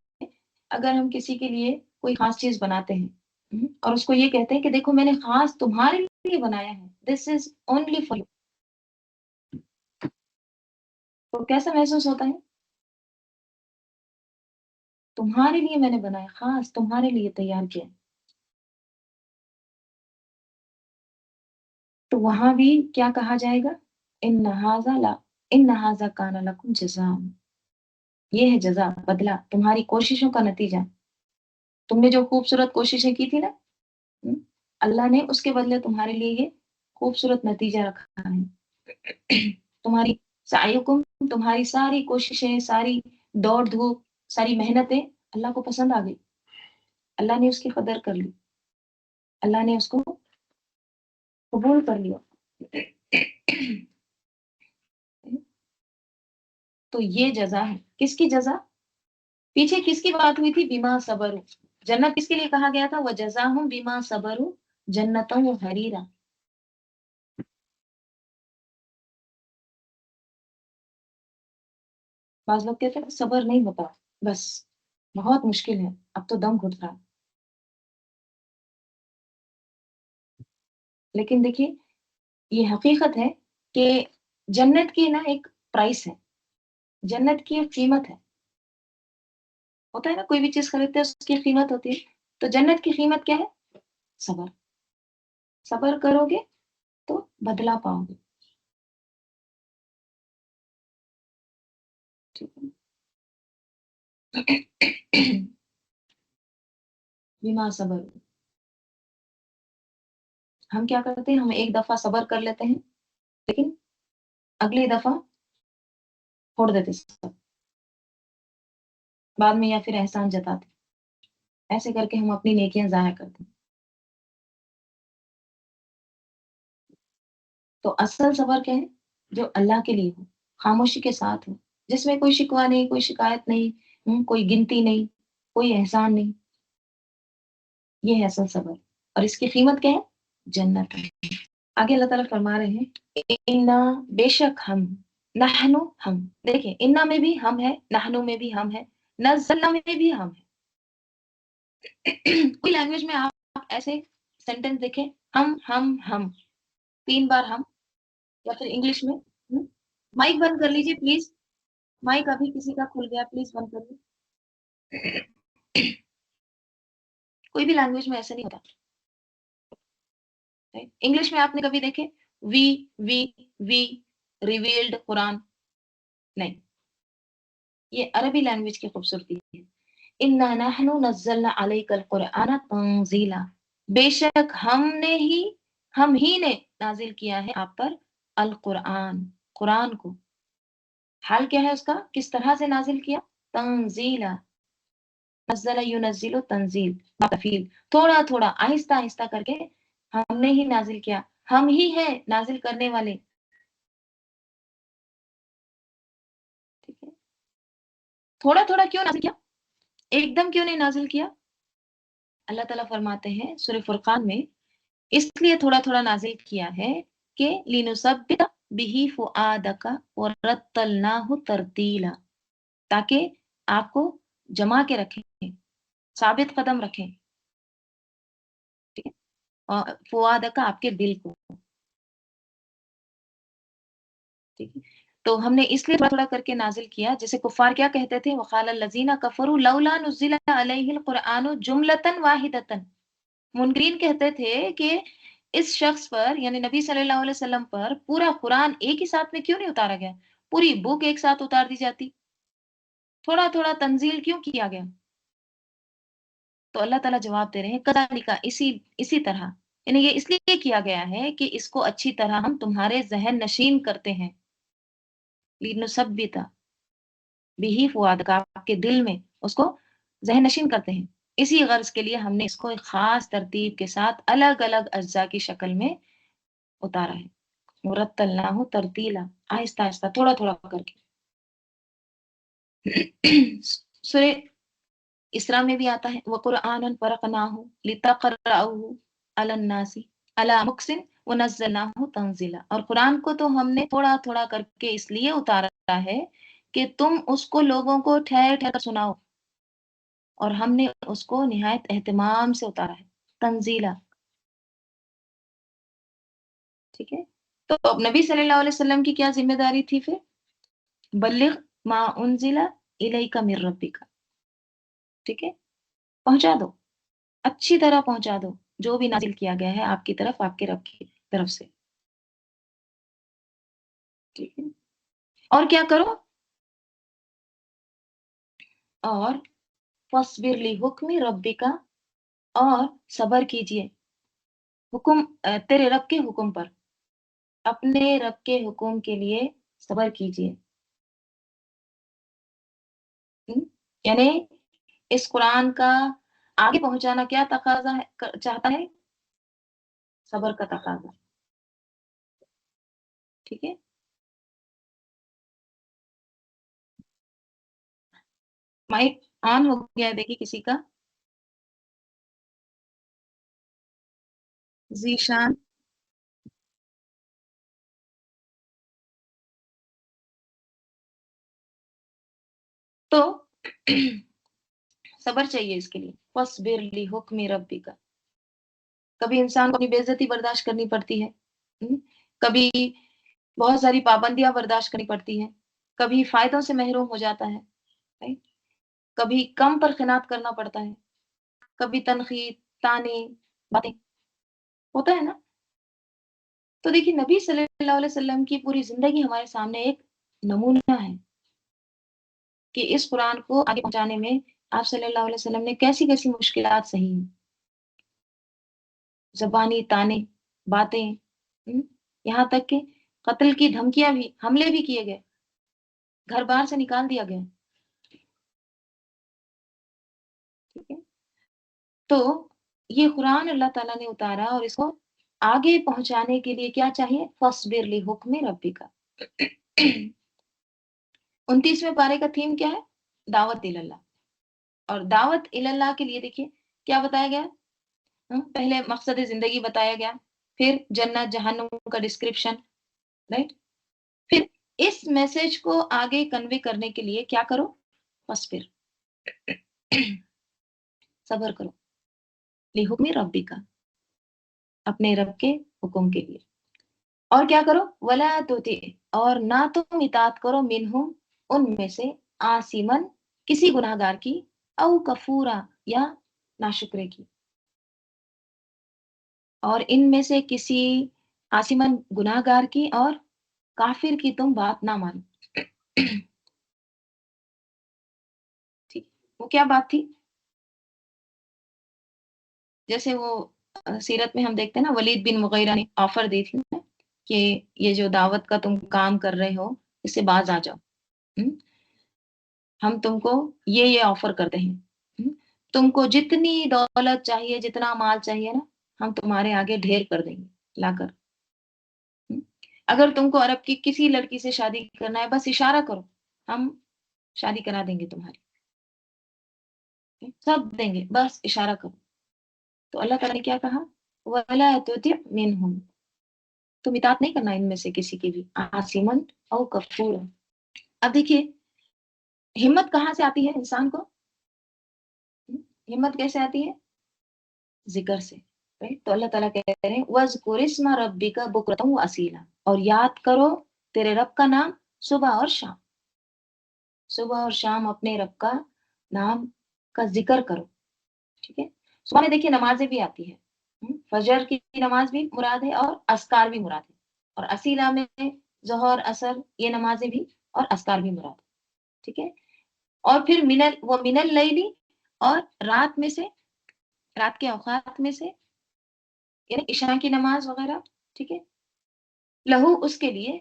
اگر ہم کسی کے لیے کوئی خاص چیز بناتے ہیں اور اس کو یہ کہتے ہیں کہ دیکھو میں نے خاص تمہارے لیے بنایا ہے، دس از اونلی فار یو، تو کیسا محسوس ہوتا ہے؟ تمہارے لیے میں نے بنایا، خاص تمہارے لیے تیار کیا۔ تو وہاں بھی کیا کہا جائے گا؟ ان ھذا کان لکم جزاء، یہ ہے جزا، بدلہ، تمہاری کوششوں کا نتیجہ۔ تم نے جو خوبصورت کوششیں کی تھی نا، ہم، اللہ نے اس کے بدلے تمہارے لیے یہ خوبصورت نتیجہ رکھا ہے۔ تمہاری سعیکم، تمہاری ساری کوششیں، ساری دوڑ دھوپ، ساری محنتیں اللہ کو پسند آ گئی، اللہ نے اس کی قدر کر لی، اللہ نے اس کو قبول کر لیا۔ تو یہ جزا ہے، کس کی جزا؟ پیچھے کس کی بات ہوئی تھی؟ بیما صبر، جنت کس کے لیے کہا گیا تھا؟ وجزاہم بیما صبر جنتوں حریرا۔ بعض لوگ کہتے ہیں صبر نہیں ہوتا، بس بہت مشکل ہے، اب تو دم گھٹ رہا ہے۔ لیکن دیکھیے یہ حقیقت ہے کہ جنت کی نا ایک پرائس ہے، جنت کی ایک قیمت ہے، ہوتا ہے نا کوئی بھی چیز خریدتے ہیں اس کی قیمت ہوتی ہے، تو جنت کی قیمت کیا ہے؟ صبر، صبر کرو گے تو بدلہ پاؤ گے، ٹھیک ہے؟ بیما صبر، ہم کیا کرتے ہیں؟ ہم ایک دفعہ صبر کر لیتے ہیں لیکن اگلی دفعہ چھوڑ دیتے سب، بعد میں یا پھر احسان جتاتے، ایسے کر کے ہم اپنی نیکیاں ضائع کرتے ہیں۔ تو اصل صبر کیا ہے؟ جو اللہ کے لیے ہو، خاموشی کے ساتھ ہو، جس میں کوئی شکوہ نہیں، کوئی شکایت نہیں، کوئی گنتی نہیں، کوئی احسان نہیں، یہ ہے اصل صبر، اور اس کی قیمت کیا ہے؟ جنت ہے۔ آگے اللہ تعالیٰ فرما رہے ہیں انا، بے شک ہم، نحنو ہم، دیکھیں انا میں بھی ہم ہے، نحنو میں بھی ہم ہے، نزلنا میں بھی ہم ہے۔ کوئی لینگویج میں آپ ایسے سینٹینس دیکھیں، ہم 3 بار ہم، یا پھر انگلش میں مائک بند کر لیجیے پلیز، مائک ابھی کسی کا کھل گیا، پلیز بند کر لیجیے۔ کوئی بھی لینگویج میں ایسا نہیں ہوتا۔ انگلش میں آپ نے کبھی دیکھے وی وی وی ریویلڈ قرآن؟ نہیں، یہ عربی لینگویج کی خوبصورتی ہے۔ انا نحن نزلنا علیک القرآن تنزیلا، بے شک ہم ہی نے نازل کیا ہے آپ پر القرآن، قرآن کو۔ حال کیا ہے اس کا؟ کس طرح سے نازل کیا؟ تنزیلا، نزل ینزل تنزیل، تفیل، تھوڑا تھوڑا، آہستہ آہستہ کر کے ہم نے ہی نازل کیا، ہم ہی ہیں نازل کرنے والے، ٹھیک ہے؟ تھوڑا تھوڑا کیوں نازل کیا؟ ایک دم کیوں نہیں نازل کیا؟ اللہ تعالیٰ فرماتے ہیں سورہ فرقان میں، اس لیے تھوڑا تھوڑا نازل کیا ہے کہ لِنُثَبِّتَ بِهِ فُؤَادَكَ وَرَتَّلْنَاهُ تَرْتِيلًا، تاکہ آپ کو جما کے رکھیں، ثابت قدم رکھیں، ٹھیک ہے؟ اور فُؤَادَكَ آپ کے دل کو، ٹھیک ہے؟ تو ہم نے اس لیے تھوڑا تھوڑا کر کے نازل کیا، جیسے کفار کیا کہتے تھے؟ وَقَالَ الَّذِينَ كَفَرُوا لَوْلَا نُزِّلَ عَلَيْهِ الْقُرْآنُ جُمْلَةً وَاحِدَةً، منکرین کہتے تھے کہ اس شخص پر یعنی نبی صلی اللہ علیہ وسلم پر پورا قرآن ایک ہی ساتھ میں کیوں نہیں اتارا گیا؟ پوری بک ایک ساتھ اتار دی جاتی، تھوڑا تھوڑا تنزیل کیوں کیا گیا؟ تو اللہ تعالیٰ جواب دے رہے ہیں کذالک، اسی طرح، یعنی یہ اس لیے کیا گیا ہے کہ اس کو اچھی طرح ہم تمہارے ذہن نشین کرتے ہیں، لنثبت، بھی فؤاد کا، آپ کے دل میں اس کو ذہن نشین کرتے ہیں. اسی غرض کے لیے ہم نے اس کو ایک خاص ترتیب کے ساتھ الگ الگ اجزاء کی شکل میں اتارا ہے. مرتلناہ ترتیلا، آہستہ آہستہ تھوڑا تھوڑا کر کے. سورہ اسراء میں بھی آتا ہے وَقُرْآنًا فَرَقْنَاهُ لِتَقْرَأَهُ عَلَى النَّاسِ عَلَى مُكْثٍ وَنَزَّلْنَاهُ تَنزِيلًا. اور قرآن کو تو ہم نے تھوڑا تھوڑا کر کے اس لیے اتارا ہے کہ تم اس کو لوگوں کو ٹھہر ٹھہر کر سناؤ، اور ہم نے اس کو نہایت اہتمام سے اتارا ہے تنزیلا. ٹھیک ہے، تو اب نبی صلی اللہ علیہ وسلم کی کیا ذمہ داری تھی پھر؟ بلغ ما انزل الیک من ربک. ٹھیک ہے، پہنچا دو، اچھی طرح پہنچا دو جو بھی نازل کیا گیا ہے آپ کی طرف، آپ کے رب کی طرف سے. ٹھیک ہے، اور کیا کرو؟ اور فاصبر لحکم ربک، اور صبر کیجئے حکم تیرے رب کے حکم پر، اپنے رب کے حکم کے لیے صبر کیجئے. یعنی اس قرآن کا آگے پہنچانا کیا تقاضا ہے، چاہتا ہے؟ صبر کا تقاضا. ٹھیک ہے، مائک آن ہو گیا ہے دیکھیے کسی کا. ذیشان، تو صبر چاہیے اس کے لیے. فاصبر لحکم ربک. کبھی انسان کو اپنی بے عزتی برداشت کرنی پڑتی ہے، کبھی بہت ساری پابندیاں برداشت کرنی پڑتی ہیں، کبھی فائدوں سے محروم ہو جاتا ہے، right؟ کبھی کم پر خنات کرنا پڑتا ہے، کبھی تنقید، تانے، باتیں، ہوتا ہے نا. تو دیکھیے نبی صلی اللہ علیہ وسلم کی پوری زندگی ہمارے سامنے ایک نمونہ ہے کہ اس قرآن کو آگے پہنچانے میں آپ صلی اللہ علیہ وسلم نے کیسی کیسی مشکلات سہی ہیں. زبانی تانے، باتیں، یہاں تک کہ قتل کی دھمکیاں بھی، حملے بھی کیے گئے، گھر بار سے نکال دیا گیا. ٹھیک ہے، تو یہ قرآن اللہ تعالیٰ نے اتارا اور اس کو آگے پہنچانے کے لیے کیا چاہیے؟ فاصبر لحکم ربک. 29ویں پارے کا تھیم کیا ہے؟ دعوت اللہ. اور دعوت اللہ کے لیے دیکھیے کیا بتایا گیا. پہلے مقصد زندگی بتایا گیا، پھر جنت جہنم کا ڈسکرپشن، رائٹ. پھر اس میسج کو آگے کنوے کرنے کے لیے کیا کرو؟ فاصبر، صبر کرو لحکم ربک، اپنے رب کے حکم کے لیے. اور کیا کرو؟ ولا تطع، اور نہ تم اطاعت کرو منہم، ان میں سے، عاصمن، کسی گناہ گار کی، او کفورا، یا ناشکرے کی. اور ان میں سے کسی عاصمن گناہ گار کی اور کافر کی تم بات نہ مانو. ٹھیک، وہ کیا بات تھی؟ جیسے وہ سیرت میں ہم دیکھتے ہیں نا، ولید بن مغیرہ نے آفر دی تھی نا کہ یہ جو دعوت کا تم کام کر رہے ہو اس سے باز آ جاؤ، ہم تم کو یہ آفر کرتے ہیں، تم کو جتنی دولت چاہیے، جتنا مال چاہیے نا، ہم تمہارے آگے ڈھیر کر دیں گے لا کر. اگر تم کو عرب کی کسی لڑکی سے شادی کرنا ہے بس اشارہ کرو، ہم شادی کرا دیں گے تمہاری، سب دیں گے، بس اشارہ کرو. تو اللہ تعالیٰ نے کیا کہا؟ وَلَا تُطِعْ مِنْهُمْ، تم اطاعت نہیں کرنا ان میں سے کسی کی بھی، عاصمن او کفور. اب دیکھیے ہمت کہاں سے آتی ہے انسان کو؟ ہمت کیسے آتی ہے؟ ذکر سے. تو اللہ تعالیٰ کہہ رہے ہیں وَاذْكُرِ اسْمَ رَبِّكَ بُكْرَةً وَأَصِيلًا، اور یاد کرو تیرے رب کا نام صبح اور شام. صبح اور شام اپنے رب کا نام کا ذکر کرو. ٹھیک ہے، صبح میں دیکھیے نمازیں بھی آتی ہے، فجر کی نماز بھی مراد ہے اور اذکار بھی مراد ہے، اور اصیلہ میں ظہر اثر یہ نمازیں بھی اور اذکار بھی مراد ہے. ٹھیک ہے، اور پھر من اللیل، اور رات میں سے، رات کے اوقات میں سے، یعنی عشاء کی نماز وغیرہ. ٹھیک ہے، لہو اس کے لیے،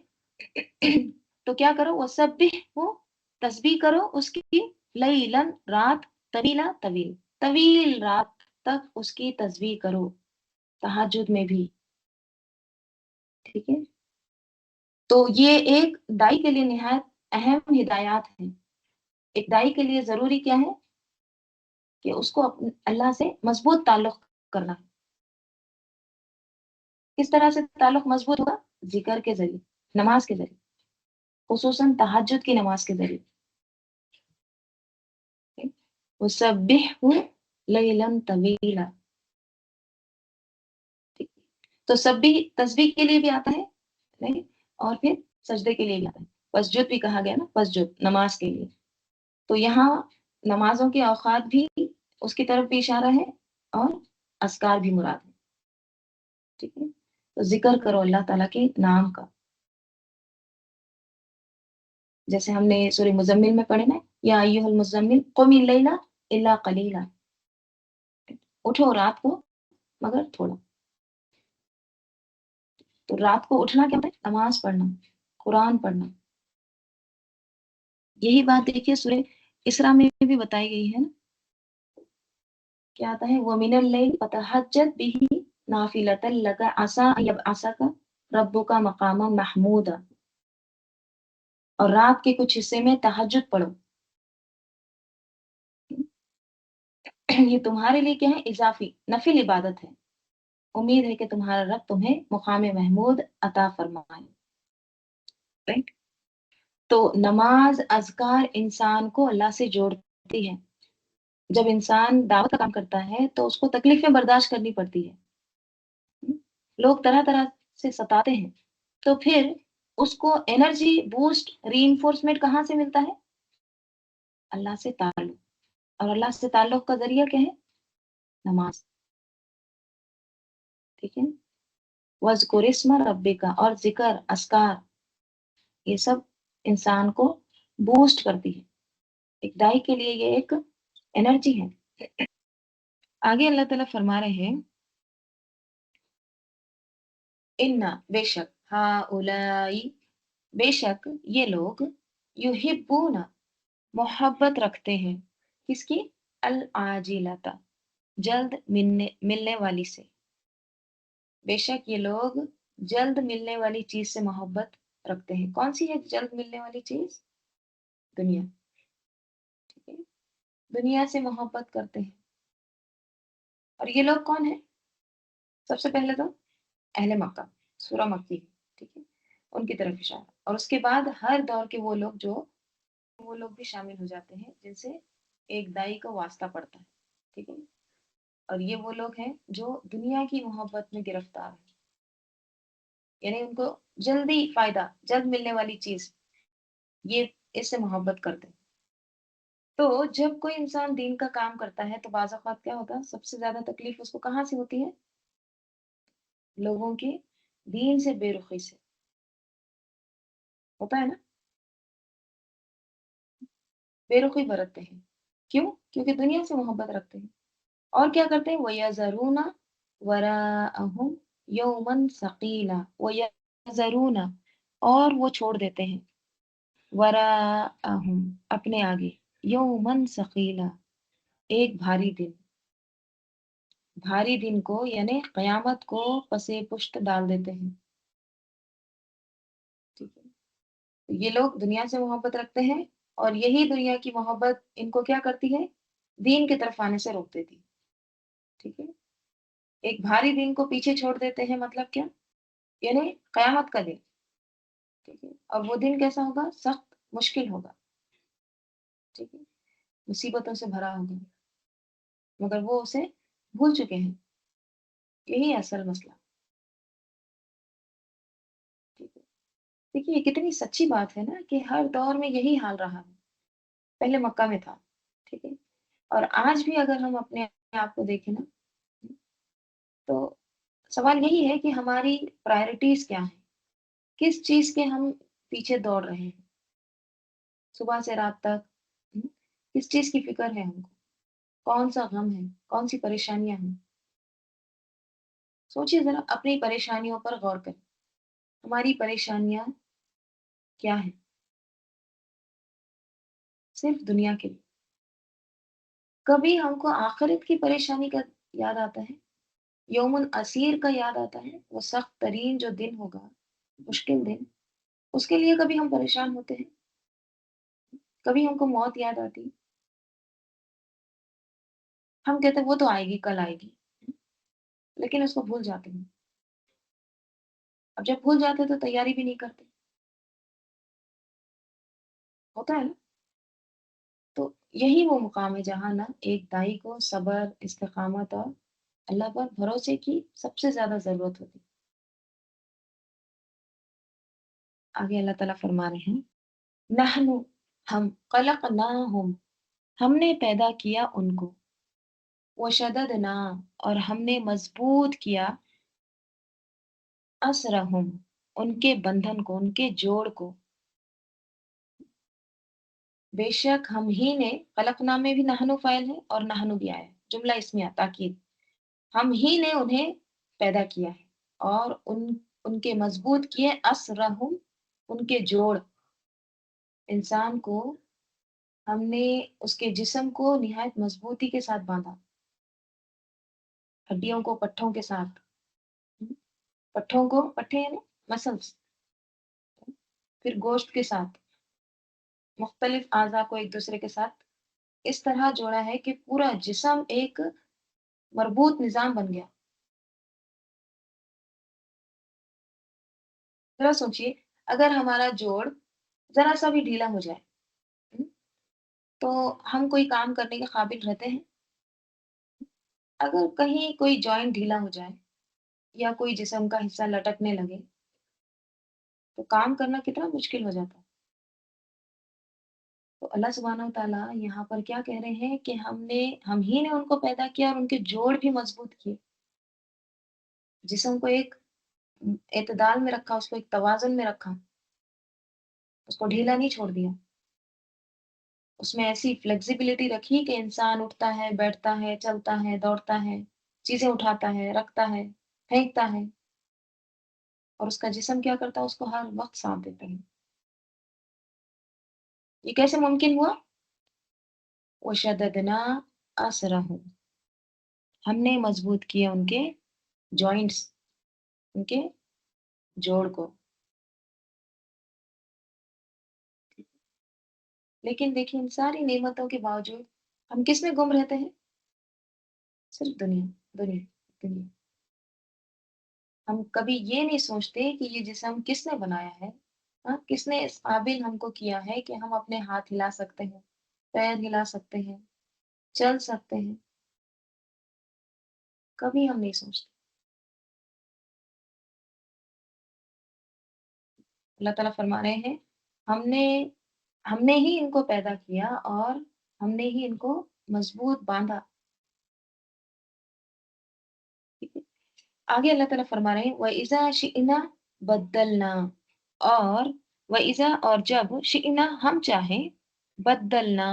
تو کیا کرو؟ وہ سبح ہو تسبیح کرو اس کی، لیلن رات، طویلا طویل، طویل رات تک اس کی تسبیح کرو، تہجد میں بھی، ٹھیک ہے۔ تو یہ ایک دائی کے لیے نہایت اہم ہدایات ہیں۔ ایک دائی کے لیے ضروری کیا ہے کہ اس کو اللہ سے مضبوط تعلق کرنا ہے۔ کس طرح سے تعلق مضبوط ہوگا؟ ذکر کے ذریعے، نماز کے ذریعے، خصوصاً تہجد کی نماز کے ذریعے۔ وَسَبِّحْهُ لَيْلًا طَوِيلًا، تو تسبیح کے لیے بھی آتا ہے نہیں، اور پھر سجدے کے لیے بھی آتا ہے، وسجد بھی کہا گیا نا، وسجد نماز کے لیے۔ تو یہاں نمازوں کے اوقات بھی اس کی طرف بھی اشارہ ہے، اور اذکار بھی مراد ہے، ٹھیک ہے۔ تو ذکر کرو اللہ تعالیٰ کے نام کا، جیسے ہم نے سورہ مزمل میں پڑھے نا، یا ایھا المزمل قم اللیل الا قلیلا، اٹھو رات کو مگر تھوڑا۔ تو رات کو اٹھنا کیا ہوتا ہے؟ نماز پڑھنا، قرآن پڑھنا۔ یہی بات دیکھیے سورہ اسراء میں بھی بتائی گئی ہے نا، کیا آتا ہے؟ وَمِنَ اللَّيْلِ فَتَہَجَّدْ بِهِ نَافِلَةً لَكَ عَسَىٰ أَن يَبْعَثَكَ رَبُّكَ مَقَامًا مَحْمُودًا، اور رات کے کچھ حصے میں تہجد پڑھو، یہ تمہارے لیے کیا ہے؟ اضافی نفل عبادت ہے، امید ہے کہ تمہارا رب تمہیں مقام محمود عطا فرمائے، رائٹ؟ تو نماز، اذکار انسان کو اللہ سے جوڑتی ہے۔ جب انسان دعوت کا کام کرتا ہے تو اس کو تکلیفیں برداشت کرنی پڑتی ہے، لوگ طرح طرح سے ستاتے ہیں، تو پھر اس کو انرجی بوسٹ، ری انفورسمنٹ کہاں سے ملتا ہے؟ اللہ سے تعلق، اور اللہ سے تعلق کا ذریعہ کیا ہے؟ نماز، ٹھیک ہے۔ وَاذْكُرِ اسْمَ رَبِّكَ، اور ذکر، اذکار، یہ سب انسان کو بوسٹ کرتی ہے۔ ایک دائی کے لیے یہ ایک انرجی ہے۔ آگے اللہ تعالیٰ فرما رہے ہیں، اِنَّ، بے شک، ہَؤُلَاءِ، بے شک یہ لوگ، یحبون، محبت رکھتے ہیں، کس کی؟ العاجلۃ، جلد ملنے والی سے۔ بے شک یہ لوگ جلد ملنے والی چیز سے محبت رکھتے ہیں۔ کون سی ہے جلد ملنے والی چیز؟ دنیا، ٹھیک ہے، دنیا سے محبت کرتے ہیں۔ اور یہ لوگ کون ہیں؟ سب سے پہلے تو اہل مکہ، سورہ مکی، ٹھیک ہے، ان کی طرف اشارہ، اور اس کے بعد ہر دور کے وہ لوگ بھی شامل ہو جاتے ہیں جن سے ایک دائی کو واسطہ پڑتا ہے، ٹھیک ہے۔ اور یہ وہ لوگ ہیں جو دنیا کی محبت میں گرفتار ہیں، یعنی ان کو جلدی فائدہ، جلد ملنے والی چیز، یہ اس سے محبت کرتے ہیں۔ تو جب کوئی انسان دین کا کام کرتا ہے تو بعض اوقات کیا ہوتا ہے؟ سب سے زیادہ تکلیف اس کو کہاں سے ہوتی ہے؟ لوگوں کی دین سے بے رخی سے، ہوتا ہے نا، بے رخی برتتے ہیں، کیوں؟ کیونکہ دنیا سے محبت رکھتے ہیں، اور کیا کرتے ہیں؟ وَيَذَرُونَ وَرَاءَهُمْ يَوْمًا ثَقِيلًا، وَيَذَرُونَ، اور وہ چھوڑ دیتے ہیں، وَرَاءَهُمْ، اپنے آگے، يَوْمًا ثَقِيلًا، ایک بھاری دن، بھاری دن کو یعنی قیامت کو پسے پشت ڈال دیتے ہیں، ٹھیک ہے۔ یہ لوگ دنیا سے محبت رکھتے ہیں، اور یہی دنیا کی محبت ان کو کیا کرتی ہے؟ دین کی طرف آنے سے روک دیتی ہے، ٹھیک ہے۔ ایک بھاری دن کو پیچھے چھوڑ دیتے ہیں، مطلب کیا؟ یعنی قیامت کا دن، ٹھیک ہے، اور وہ دن کیسا ہوگا؟ سخت، مشکل ہوگا، ٹھیک ہے، مصیبتوں سے بھرا ہوگا، مگر وہ اسے بھول چکے ہیں، یہی ہے اصل مسئلہ، ٹھیک ہے۔ دیکھیے یہ کتنی سچی بات ہے نا، کہ ہر دور میں یہی حال رہا ہے، پہلے مکہ میں تھا، ٹھیک ہے، اور آج بھی اگر ہم اپنے آپ کو دیکھیں نا، تو سوال یہی ہے کہ ہماری پرائرٹیز کیا ہیں، کس چیز کے ہم پیچھے دوڑ رہے ہیں صبح سے رات تک، کس چیز کی فکر ہے ہم کو، کون سا غم ہے، کون سی پریشانیاں ہیں؟ سوچیے ذرا، اپنی پریشانیوں پر غور کریں، ہماری پریشانیاں کیا ہیں؟ सिर्फ दुनिया के लिए। कभी हमको आखिरत की परेशानी का याद आता है, यौमुल असीर का याद आता है, वो सख्त तरीन जो दिन होगा, मुश्किल दिन, उसके लिए कभी हम परेशान होते हैं? कभी हमको मौत याद आती है? हम कहते हैं वो तो आएगी, कल आएगी, लेकिन उसको भूल जाते हैं। अब जब भूल जाते हैं तो तैयारी भी नहीं करते, होता है ना? तो यही वो मुकाम है जहाँ ना एक दाई को सब्र, इस्तिकामत और अल्लाह पर भरोसे की सबसे ज़्यादा ज़रूरत होती है। आगे अल्लाह ताला फरमा रहे हैं, नहनु हम खलकनाहुम, हमने पैदा किया उनको, वशददना और हमने मजबूत किया असरहुम, उनके बंधन को, उनके जोड़ को। बेशक हम ही ने, खलकना में भी नहनु फ़ाइल है और नहनु भी आया है, जुमला इसमिया ताकीद। हम ही ने उन्हें पैदा किया है और उनके मजबूत किए असरहुम, उनके जोड़। इंसान को हमने उसके जिस्म को निहायत मजबूती के साथ बांधा, हड्डियों को पट्ठों के साथ। हम्म, पट्ठों को, पट्ठे यानी मसल्स, फिर गोश्त के साथ, मुख्तलिफ आज़ा को एक दूसरे के साथ इस तरह जोड़ा है कि पूरा जिस्म एक मरबूत निज़ाम बन गया। ज़रा सोचिए, अगर हमारा जोड़ ज़रा-सा भी ढीला हो जाए, हुँ, तो हम कोई काम करने के काबिल रहते हैं? अगर कहीं कोई जॉइंट ढीला हो जाए या कोई जिस्म का हिस्सा लटकने लगे, तो काम करना कितना मुश्किल हो जाता है। तो अल्लाह सुब्हानहू व तआला यहाँ पर क्या कह रहे हैं कि हम ही ने उनको पैदा किया और उनके जोड़ भी मज़बूत किए। जिस्म को एक एतदाल में रखा, उसको एक तवाज़ुन में रखा, उसको ढीला नहीं छोड़ दिया। उसमें ऐसी फ्लेक्सिबिलिटी रखी कि इंसान उठता है, बैठता है, चलता है, दौड़ता है, चीज़ें उठाता है, रखता है, फेंकता है और उसका जिस्म क्या करता है, उसको हर वक़्त साथ देता है। ये कैसे मुमकिन हुआ? वशददना असरहुम, हमने मज़बूत किए उनके जॉइंट्स, उनके जोड़ को। लेकिन देखिए इन सारी नेमतों के बावजूद हम किस में गुम रहते हैं? सिर्फ़ दुनिया, दुनिया, दुनिया। हम कभी ये नहीं सोचते कि ये जिस्म किसने बनाया है? हाँ, किसने इस काबिल हमको किया है कि हम अपने हाथ हिला सकते हैं, पैर हिला सकते हैं, चल सकते हैं? कभी हम नहीं सोचते। अल्लाह ताला फरमा रहे हैं, हमने हमने ही इनको पैदा किया और हमने ही इनको मज़बूत बाँधा। ठीक है? आगे अल्लाह ताला फरमा रहे हैं, वइज़ा शिअना बद्दलना और वइज़ा और जब शिअना हम चाहें, बद्दलना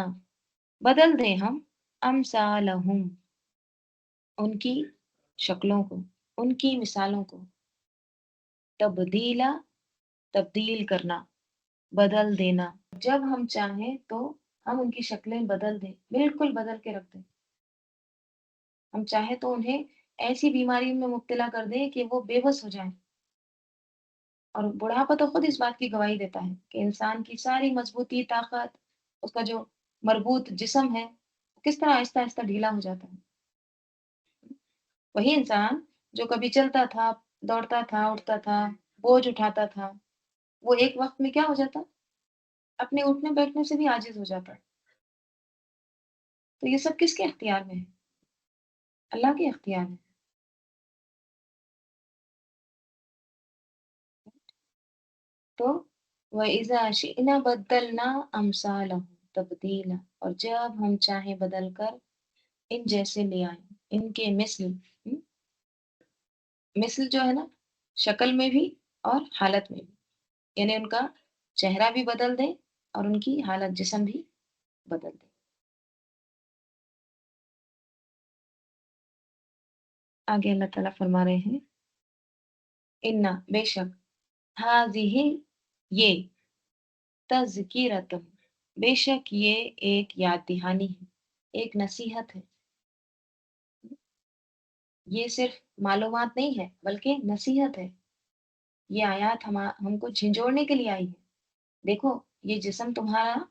बदल दें हम अमसालहुम, उनकी शक्लों को, उनकी मिसालों को, तब्दीला, तब्दील करना, बदल देना। जब हम चाहें तो हम उनकी शक्लें बदल दें, बिल्कुल बदल के रख दें। हम चाहें तो उन्हें ऐसी बीमारी में मुब्तला कर दें कि वो बेबस हो जाएँ। और बुढ़ापा तो खुद इस बात की गवाही देता है कि इंसान की सारी मजबूती, ताकत, उसका जो मरबूत जिस्म है, किस तरह आहिस्ता-आहिस्ता ढीला हो जाता है। वही इंसान जो कभी चलता था, दौड़ता था, उठता था, बोझ उठाता था, वो एक वक़्त में क्या हो जाता? अपने उठने-बैठने से भी आजिज़ हो जाता। तो ये सब किसके इख्तियार में है? अल्लाह के इख्तियार में। तो वइज़ा शिअना बद्दलना अमसालहुम तब्दीला, और जब हम चाहें बदल कर इन जैसे ले आएँ, इनके मिस्ल, मिस्ल जो है ना, शक्ल में भी और हालत में भी। यानी उनका चेहरा भी बदल दें और उनकी हालत जिस्म भी बदल दें। आगे अल्लाह ताला फरमा रहे हैं, इन्ना बेशक हाज़िही ये तज़किरतुन, बेशक ये एक याद दहानी है, एक नसीहत है। ये सिर्फ मालूमात नहीं है, बल्कि नसीहत है। ये आयत हमको झिंझोड़ने के लिए आई है। देखो, ये जिस्म तुम्हारा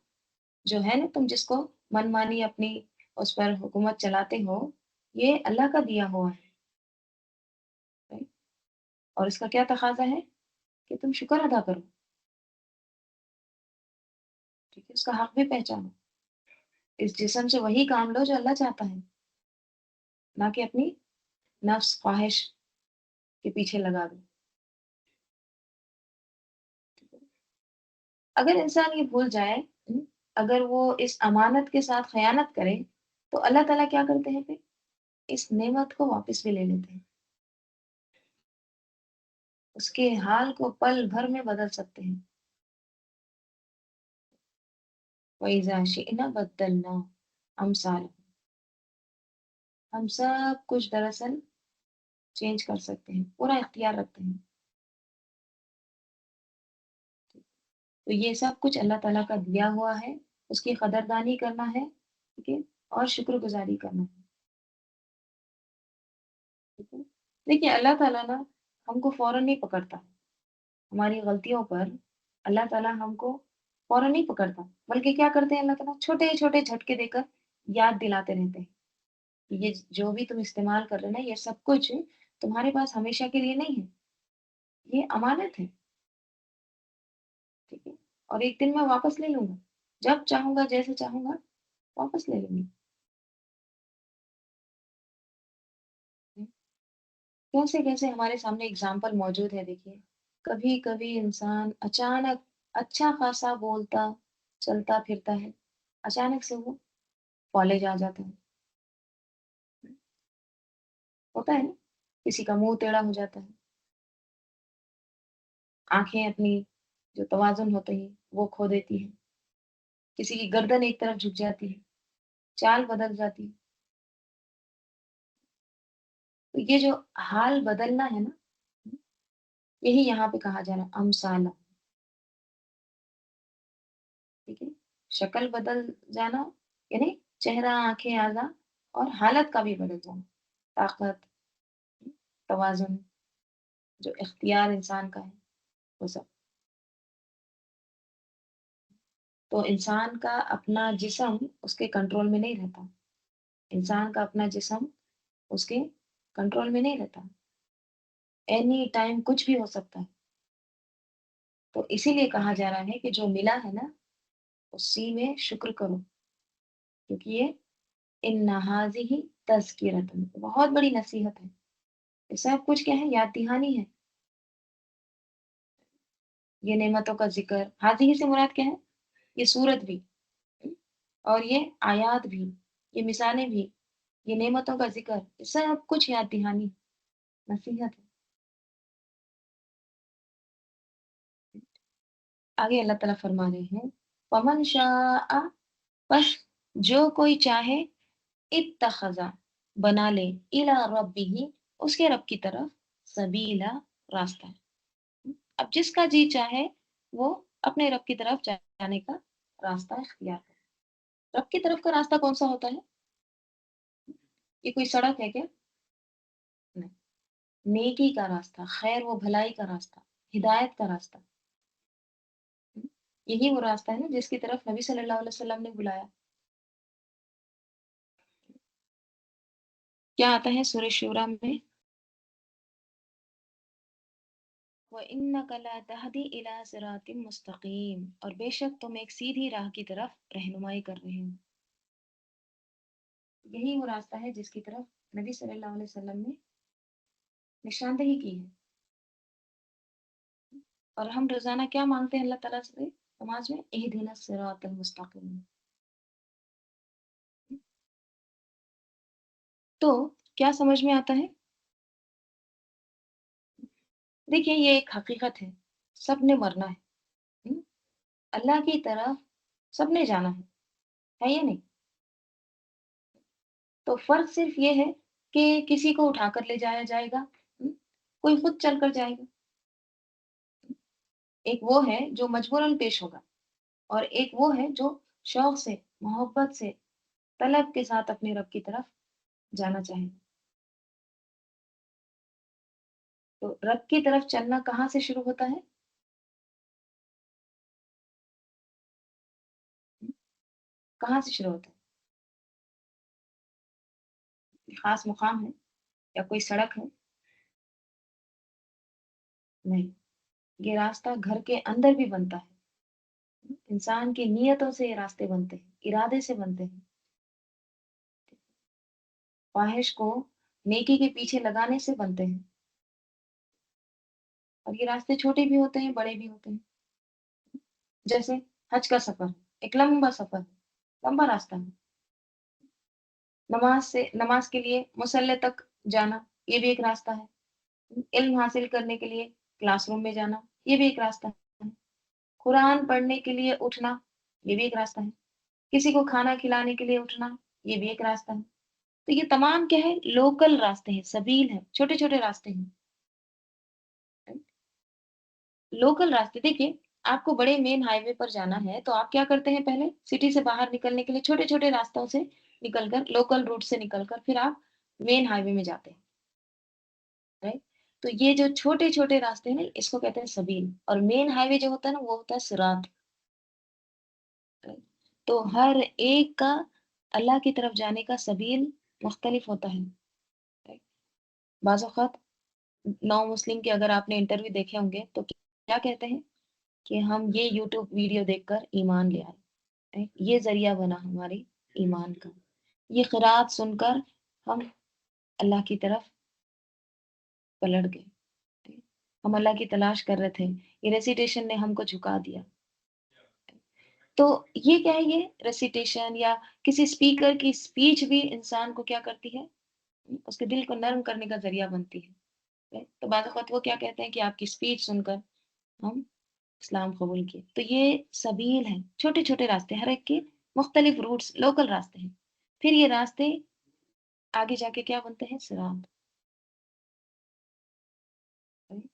जो है ना, तुम जिसको मनमानी अपनी उस पर हुकूमत चलाते हो, ये अल्लाह का दिया हुआ है। राइट? और इसका क्या तकाज़ा है कि तुम शुक्र अदा करो, ठीक है? उसका हक भी पहचानो। इस जिस्म से वही काम लो जो अल्लाह चाहता है, ना कि अपनी नफ्स ख्वाहिश के पीछे लगा दो। अगर इंसान ये भूल जाए, अगर वो इस अमानत के साथ खयानत करे, तो अल्लाह ताला क्या करते हैं फिर? इस नेमत को वापस भी ले लेते हैं। उसके हाल को पल भर में बदल सकते हैं। वइज़ा शिअना बद्दलना अमसालहum। हम सब कुछ दरअसल चेंज कर सकते हैं, पूरा इख्तियार रखते हैं। तो ये सब कुछ अल्लाह ताला का दिया हुआ है, उसकी कदरदानी करना है, ठीक है? और शुक्रगुज़ारी करना है, ठीक है? देखिए, अल्लाह ताला ना हमको फ़ौरन नहीं पकड़ता। हमारी गलतियों पर अल्लाह ताला हमको फ़ौरन नहीं पकड़ता, बल्कि क्या करते हैं अल्लाह ताला, छोटे-छोटे झटके देकर याद दिलाते रहते हैं। कि ये जो भी तुम इस्तेमाल कर रहे हो ना, ये सब कुछ तुम्हारे पास हमेशा के लिए नहीं है, ये अमानत है, ठीक है? और एक दिन मैं वापस ले लूँगा, जब चाहूँगा, जैसे चाहूँगा वापस ले लूँगी। हुँ, कैसे-कैसे हमारे सामने एग्ज़ाम्पल मौजूद है देखिए। कभी-कभी इंसान अचानक अच्छा-खासा बोलता, चलता-फिरता है, अचानक से वो कॉलेज आ जाता है। होता है ना? किसी का मुँह टेढ़ा हो जाता है, आँखें अपनी जो तवाज़ुन होती है, वो खो देती हैं, किसी की गर्दन एक तरफ झुक जाती है, चाल बदल जाती है। तो ये जो हाल बदलना है ना, यही यहाँ पे कहा जा रहा है अमसाला, ठीक है? शक्ल बदल जाना यानी चेहरा, आँखें, आज़ा और हालत का भी बदल जाना। ताकत, तवाज़ुन, जो इख्तियार इंसान का है, वो सब। तो इंसान का अपना जिस्म उसके कंट्रोल में नहीं रहता। इंसान का अपना जिस्म उसके कंट्रोल में नहीं रहता। एनी टाइम कुछ भी हो सकता है। तो इसीलिए कहा जा रहा है कि जो मिला है ना, उसी में शुक्र करो, क्योंकि ये इन्ना हाज़िही तज़किरतुन, बहुत बड़ी नसीहत है। ये सब कुछ क्या है? याद दहानी है। ये नेमतों का ज़िक्र, हाज़िही से मुराद क्या है? ये सूरत भी, हुँ, और ये आयात भी, ये मिसालें भी, ये नेमतों का ज़िक्र, ये सब कुछ याद दहानी, नसीहत है। आगे अल्लाह ताला फरमा रहे हैं, "फ़मन शाअ", बस जो कोई चाहे, इत्तख़ज़ा, बना ले, इला रब्बिही, उसके रब की तरफ, सबीला, रास्ता। अब जिसका जी चाहे वो अपने रब की तरफ जाने का रास्ता इख्तियार करे। रब की तरफ का रास्ता कौन-सा होता है? ये कोई सड़क है क्या? नहीं। नेकी का रास्ता, खैर व भलाई का रास्ता, हिदायत का रास्ता। यही वो रास्ता है ना जिसकी तरफ नबी सल्लल्लाहु अलैहि वसल्लम ने बुलाया। क्या आता है सूरह शूरा में? व इन्नका ला तहदी इला सिरातिम मुस्तकीम, और बेशक तुम एक सीधी राह की तरफ रहनुमाई कर रहे हो। यही वो रास्ता है जिसकी तरफ नबी सल्लल्लाहु अलैहि वसल्लम ने निशानदही की है। और हम रोज़ाना क्या माँगते हैं अल्लाह ताला से नमाज़ में? इहदिनस सिरातल मुस्तकीम। तो क्या समझ में आता है? देखिए, ये एक हकीकत है, सबने मरना है। हुँ? अल्लाह की तरफ सबने जाना है या नहीं? तो फ़र्क सिर्फ़ ये है कि किसी को उठाकर ले जाया जाएगा, हुँ? कोई खुद चलकर जाएगा। एक वो है जो मजबूरन पेश होगा और एक वो है जो शौक से, मोहब्बत से, तलब के साथ अपने रब की तरफ जाना चाहें। तो रब की तरफ चलना कहाँ से शुरू होता है? कहाँ से शुरू होता है? खास मुकाम है या कोई सड़क है? नहीं, ये रास्ता घर के अंदर भी बनता है। इंसान की नीयतों से ये रास्ते बनते हैं, इरादे से बनते हैं। ख्वाहिश को नेकी के पीछे लगाने से बनते हैं। और ये रास्ते छोटे भी होते हैं, बड़े भी होते हैं। जैसे हज का सफर, एक लंबा सफर, लंबा रास्ता है। नमाज के लिए मुसल्ले तक जाना, ये भी एक रास्ता है। इल्म हासिल करने के लिए क्लासरूम में जाना, ये भी एक रास्ता है। कुरान पढ़ने के लिए उठना, ये भी एक रास्ता है। किसी को खाना खिलाने के लिए उठना, ये भी एक रास्ता है। तो ये तमाम क्या है? लोकल रास्ते हैं, सबील है, छोटे-छोटे रास्ते हैं। लोकल रास्ते देखिए, आपको बड़े मेन हाईवे पर जाना है, तो आप क्या करते हैं पहले? सिटी से बाहर निकलने के लिए छोटे-छोटे रास्तों से निकलकर, लोकल रूट से निकलकर फिर आप मेन हाईवे में जाते हैं, राइट? तो ये जो छोटे-छोटे रास्ते हैं ना, इसको कहते हैं सबील और मेन हाईवे जो होता है ना, वो होता है सिरात, राइट? तो हर एक का अल्लाह की तरफ जाने का सबील मुख्तलिफ होता है, राइट? बाज़ औक़ात नौ मुस्लिम के अगर आपने इंटरव्यू देखे होंगे, तो क्या कहते हैं कि हम ये यूट्यूब वीडियो देखकर ईमान ले आए, राइट? ये ज़रिया बना हमारे ईमान का। ये क़िरात सुनकर हम अल्लाह की तरफ पलट गए, राइट? हम अल्लाह की तलाश कर रहे थे, ये रेसिटेशन ने हमको झुका दिया। तो ये क्या है ये रेसिटेशन या किसी स्पीकर की स्पीच भी इंसान को क्या करती है? उसके दिल को नर्म करने का ज़रिया बनती है, राइट? तो बाज़ औक़ात वो क्या कहते हैं कि आपकी स्पीच सुनकर हम इस्लाम कबूल किए। तो ये सबील हैं, छोटे-छोटे रास्ते, हर एक के मुख्तलिफ रूट्स, लोकल रास्ते हैं। फिर ये रास्ते आगे जाके क्या बनते हैं? सिरात। राइट?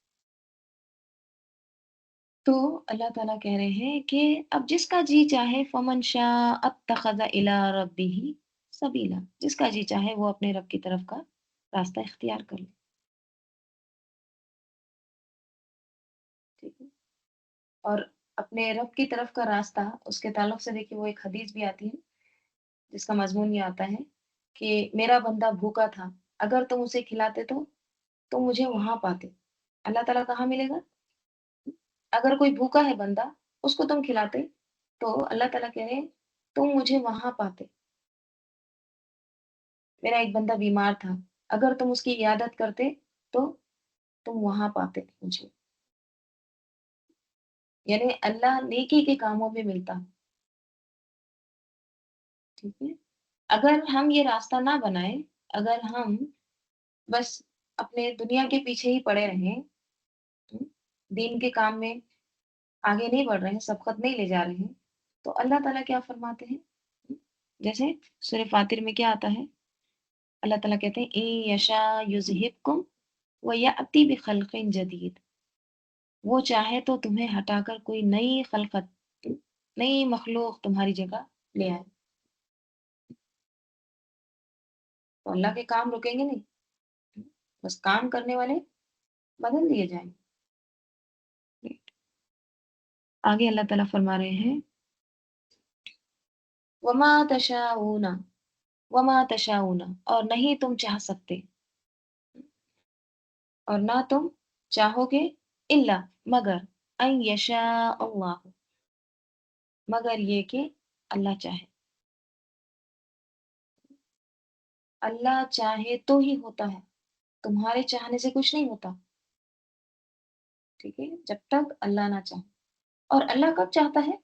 तो अल्लाह ताला कह रहे हैं कि अब जिसका जी चाहे फमन शाअ अत्तखज़ इला रब्बिही सबीला। जिसका जी चाहे वो अपने रब की तरफ का रास्ता इख्तियार कर ले। ठीक है? और अपने रब की तरफ का रास्ता उसके ताल्लुक से देखिए वो एक हदीस भी आती है जिसका मज़मून ये आता है कि मेरा बंदा भूखा था, अगर तुम उसे खिलाते तो तुम मुझे वहाँ पाते। अल्लाह ताला कहाँ मिलेगा? अगर कोई भूखा है बंदा, उसको तुम खिलाते, तो अल्लाह ताला कह रहे हैं, तुम मुझे वहाँ पाते। मेरा एक बंदा बीमार था, अगर तुम उसकी इयादत करते, तो तुम वहाँ पाते मुझे। यानी अल्लाह नेकी के कामों में मिलता, ठीक है? अगर हम ये रास्ता ना बनाएँ, अगर हम बस अपने दुनिया के पीछे ही पड़े रहें, हुँ, दीन के काम में आगे नहीं बढ़ रहे हैं, सबकत नहीं ले जा रहे हैं, तो अल्लाह ताला क्या फरमाते हैं? हुँ, जैसे सूरह फातिर में क्या आता है? अल्लाह ताला कहते हैं, "इन यशा युज़हिबकुम व यअति बिखल्क़िन जदीद।" वो चाहे तो तुम्हें हटाकर कोई नई खलकत, नई मखलूक तुम्हारी जगह ले आए। तो अल्लाह के काम रुकेंगे नहीं, बस काम करने वाले बदल दिए जाएँगे। आगे अल्लाह ताला फरमा रहे हैं, "वमा तशाऊना वमा तशाऊना" और नहीं तुम चाह सकते और ना तुम चाहोगे इल्ला मगर अन यशा अल्लाह मगर ये कि अल्लाह चाहे। अल्लाह चाहे तो ही होता है, तुम्हारे चाहने से कुछ नहीं होता, ठीक है? जब तक अल्लाह ना चाहे। और अल्लाह कब चाहता है?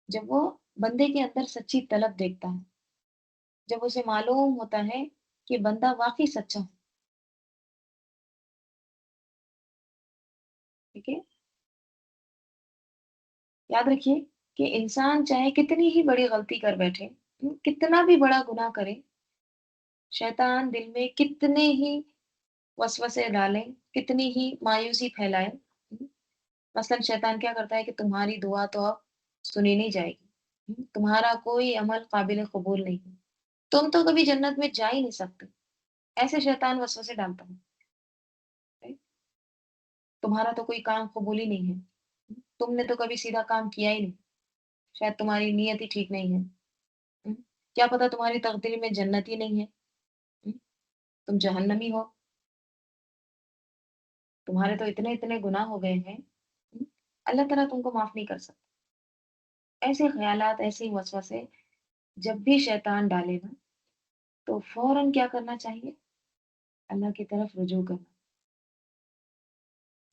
जब वो बंदे के अंदर सच्ची तलब देखता है, जब उसे मालूम होता है कि बंदा वाक़ई सच्चा है, ठीक है? याद रखिए कि इंसान चाहे कितनी ही बड़ी गलती कर बैठे, कितना भी बड़ा गुनाह करे, शैतान दिल में कितने ही वसवसे डालें, कितनी ही मायूसी फैलाए, मसलन शैतान क्या करता है कि तुम्हारी दुआ तो अब सुनी नहीं जाएगी। तुम्हारा कोई अमल काबिल कबूल नहीं है। तुम तो कभी जन्नत में जा ही नहीं सकते। ऐसे शैतान वसवसे डालता है। राइट? तुम्हारा तो कोई काम कबूल ही नहीं है। तुमने तो कभी सीधा काम किया ही नहीं। शायद तुम्हारी नीयत ही ठीक नहीं है। हम्म, क्या पता तुम्हारी तकदीर में जन्नत ही नहीं है। हम्म, तुम जहन्नमी हो। तुम्हारे तो इतने इतने गुनाह हो गए हैं। अल्लाह ताला तुमको माफ नहीं कर सकता। ऐसे ख्यालात, ऐसे वसवसे जब भी शैतान डाले ना, तो फौरन क्या करना चाहिए? अल्लाह की तरफ रुजू करना।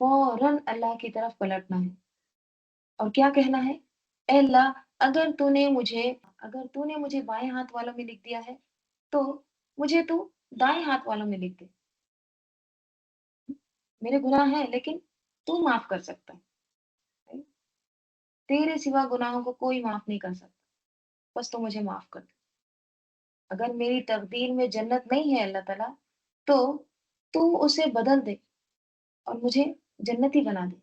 फौरन अल्लाह की तरफ पलटना है और क्या कहना है? "ऐ अल्लाह, अगर तूने मुझे अगर तूने मुझे बाएं हाथ वालों में लिख दिया है, तो मुझे तू दाएं हाथ वालों में लिख दे। मेरे गुनाह हैं, लेकिन तू माफ कर सकता है। तेरे सिवा गुनाहों को कोई माफ नहीं कर सकता। बस तू मुझे माफ कर दे। अगर मेरी तकदीर में जन्नत नहीं है अल्लाह ताला, तो तू उसे बदल दे और मुझे जन्नती बना दे।"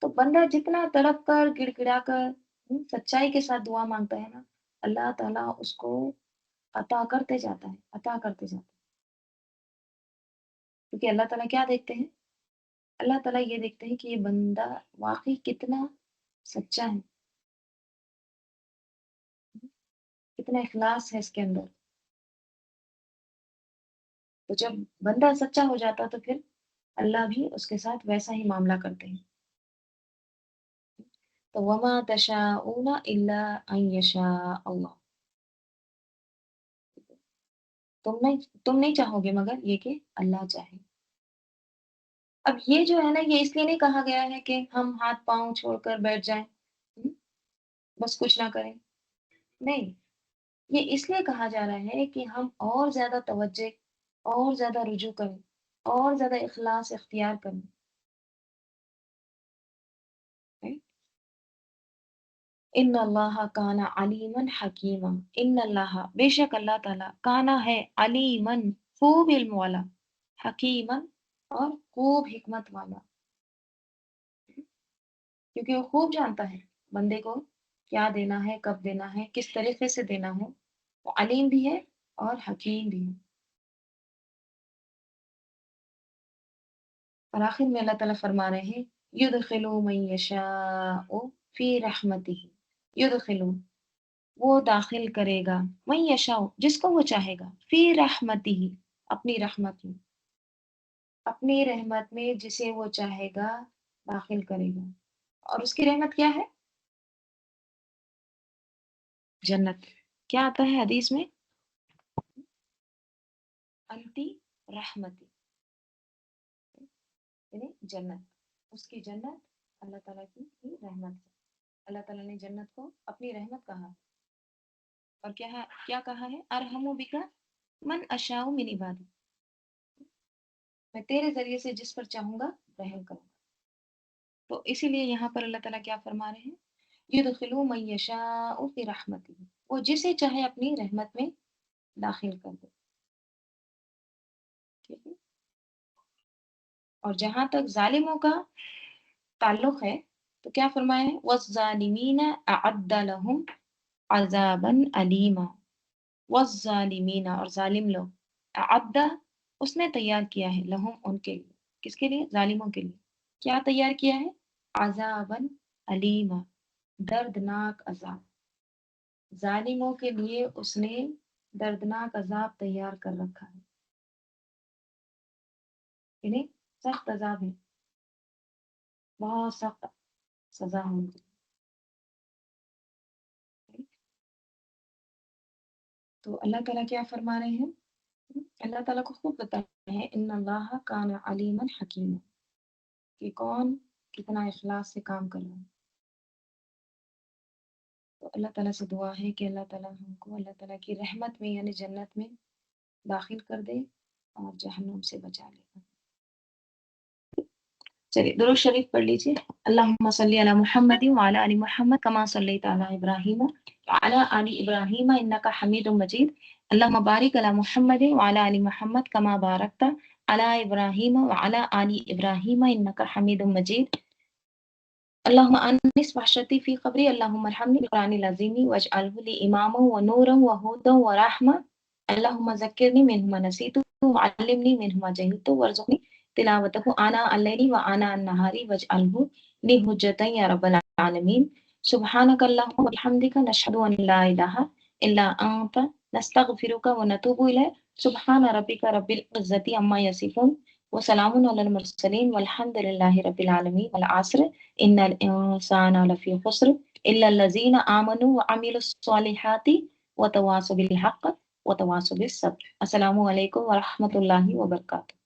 तो बंदा जितना तड़प कर, गिड़गिड़ा कर, सच्चाई के साथ दुआ माँगता है ना, अल्लाह ताला उसको अता करते जाता है, अता करते जाता है। क्योंकि अल्लाह ताला क्या देखते हैं? अल्लाह ताला ये देखते हैं कि ये बंदा वाक़ई कितना सच्चा है, कितना इख़लास है इसके अंदर। तो जब बंदा सच्चा हो जाता तो फिर अल्लाह भी उसके साथ वैसा ही मामला करते हैं। तो वमा तशाऊना इल्ला अन यशा अल्लाह। तुम नहीं चाहोगे मगर ये कि अल्लाह चाहे। अब ये जो है ना, ये इसलिए नहीं कहा गया है कि हम हाथ-पाँव छोड़कर बैठ जाएँ, हुँ, बस कुछ ना करें। नहीं, ये इसलिए कहा जा रहा है कि हम और ज़्यादा तवज्जो और ज़्यादा रुजू करें, और ज़्यादा इख़लास इख्तियार करें, राइट? इन्ना अल्लाह काना अलीमन हकीमा। इन्ना अल्लाह बेशक अल्लाह ताला काना है अलीमन खूब इल्म वाला, हकीमन और खूब हिकमत वाला। क्योंकि वो खूब जानता है बंदे को क्या देना है, कब देना है, किस तरीके से देना है। वो अलीम भी है और हकीम भी है। और आखिर में अल्लाह ताला फरमा रहे हैं, युदखिलु मन यशाउ फी रहमतिही। युदखिलु, वो दाखिल करेगा, मन यशाउ, जिसको वो चाहेगा, फी रहमतिही, अपनी रहमत में, अपनी रहमत में जिसे वो चाहेगा दाखिल करेगा। और उसकी रहमत क्या है? जन्नत। क्या आता है हदीस में? अंती रहमती, यानी जन्नत। उसकी जन्नत अल्लाह ताला की ही रहमत है। अल्लाह ताला ने जन्नत को अपनी रहमत कहा और क्या कहा है? अरहमु बिका मन अशाउ मिन इबादी। मैं तेरे ज़रिए से जिस पर चाहूँगा रहम करूँगा। तो इसीलिए यहाँ पर अल्लाह ताला क्या फरमा रहे हैं? युदखिलु मन यशाउ फी रहमतिही। वो जिसे चाहे अपनी रहमत में दाखिल कर दे। ठीक है? और जहाँ तक ज़ालिमों का ताल्लुक है, तो क्या फरमाया है? वज़्ज़ालिमीना अअद्द लहुम अज़ाबन अलीमा। वज़्ज़ालिमीना, और ज़ालिम लोग, अअद्दा, उसने तैयार किया है, लहुम, उनके लिए। किसके लिए? ज़ालिमों के लिए। क्या तैयार किया है? अज़ाबन अलीमा, दर्दनाक अज़ाब। ज़ालिमों के लिए उसने दर्दनाक अज़ाब तैयार कर रखा है। यानी सख्त अज़ाब है, बहुत सख्त सज़ा है उनकी। तो अल्लाह ताला क्या फरमा रहे हैं? अल्लाह ताला को खूब पता है, इन्नल्लाह कान अलीमन हकीमा, कि कौन कितना इखलास से काम कर रहा है। तो अल्लाह ताला से दुआ है कि अल्लाह ताला हमको अल्लाह ताला की रहमत में यानी जन्नत में दाखिल कर दे और जहन्नुम से बचा ले। चलिए दुरूद शरीफ पढ़ लीजिए। अल्लाहुम्मा सल्ली अला मुहम्मदिन व अला आलि मुहम्मद कमा सल्लैता अला इब्राहीम व अला आलि इब्राहीम इन्नका हमीदुम मजीद। अल्लाहुम्मा बारिक अला मुहम्मदिन व अला आलि मुहम्मद कमा बारकता अला इब्राहीम व अला आलि इब्राहीम इन्नका हमीदुम मजीद। اللهم أنس وحشتي في قبري اللهم ارحمني بالقرآن العظيم واجعله لي إماما ونورا وهدى ورحمة اللهم ذكرني منه ما نسيت وعلمني منه ما جهلت وارزقني تلاوته آناء الليل وآناء النهار واجعله لي حجة يا رب العالمين سبحانك اللهم وبحمدك نشهد أن لا إله إلا أنت نستغفرك ونتوب إليك سبحان ربك رب العزة عما يصفون وسلام على المرسلين والحمد لله رب العالمين والعصر إن الإنسان لفي خسر إلا الذين آمنوا وعملوا الصالحات وتواصوا بالحق وتواصوا بالصبر السلام علیکم ورحمۃ اللہ وبرکاتہ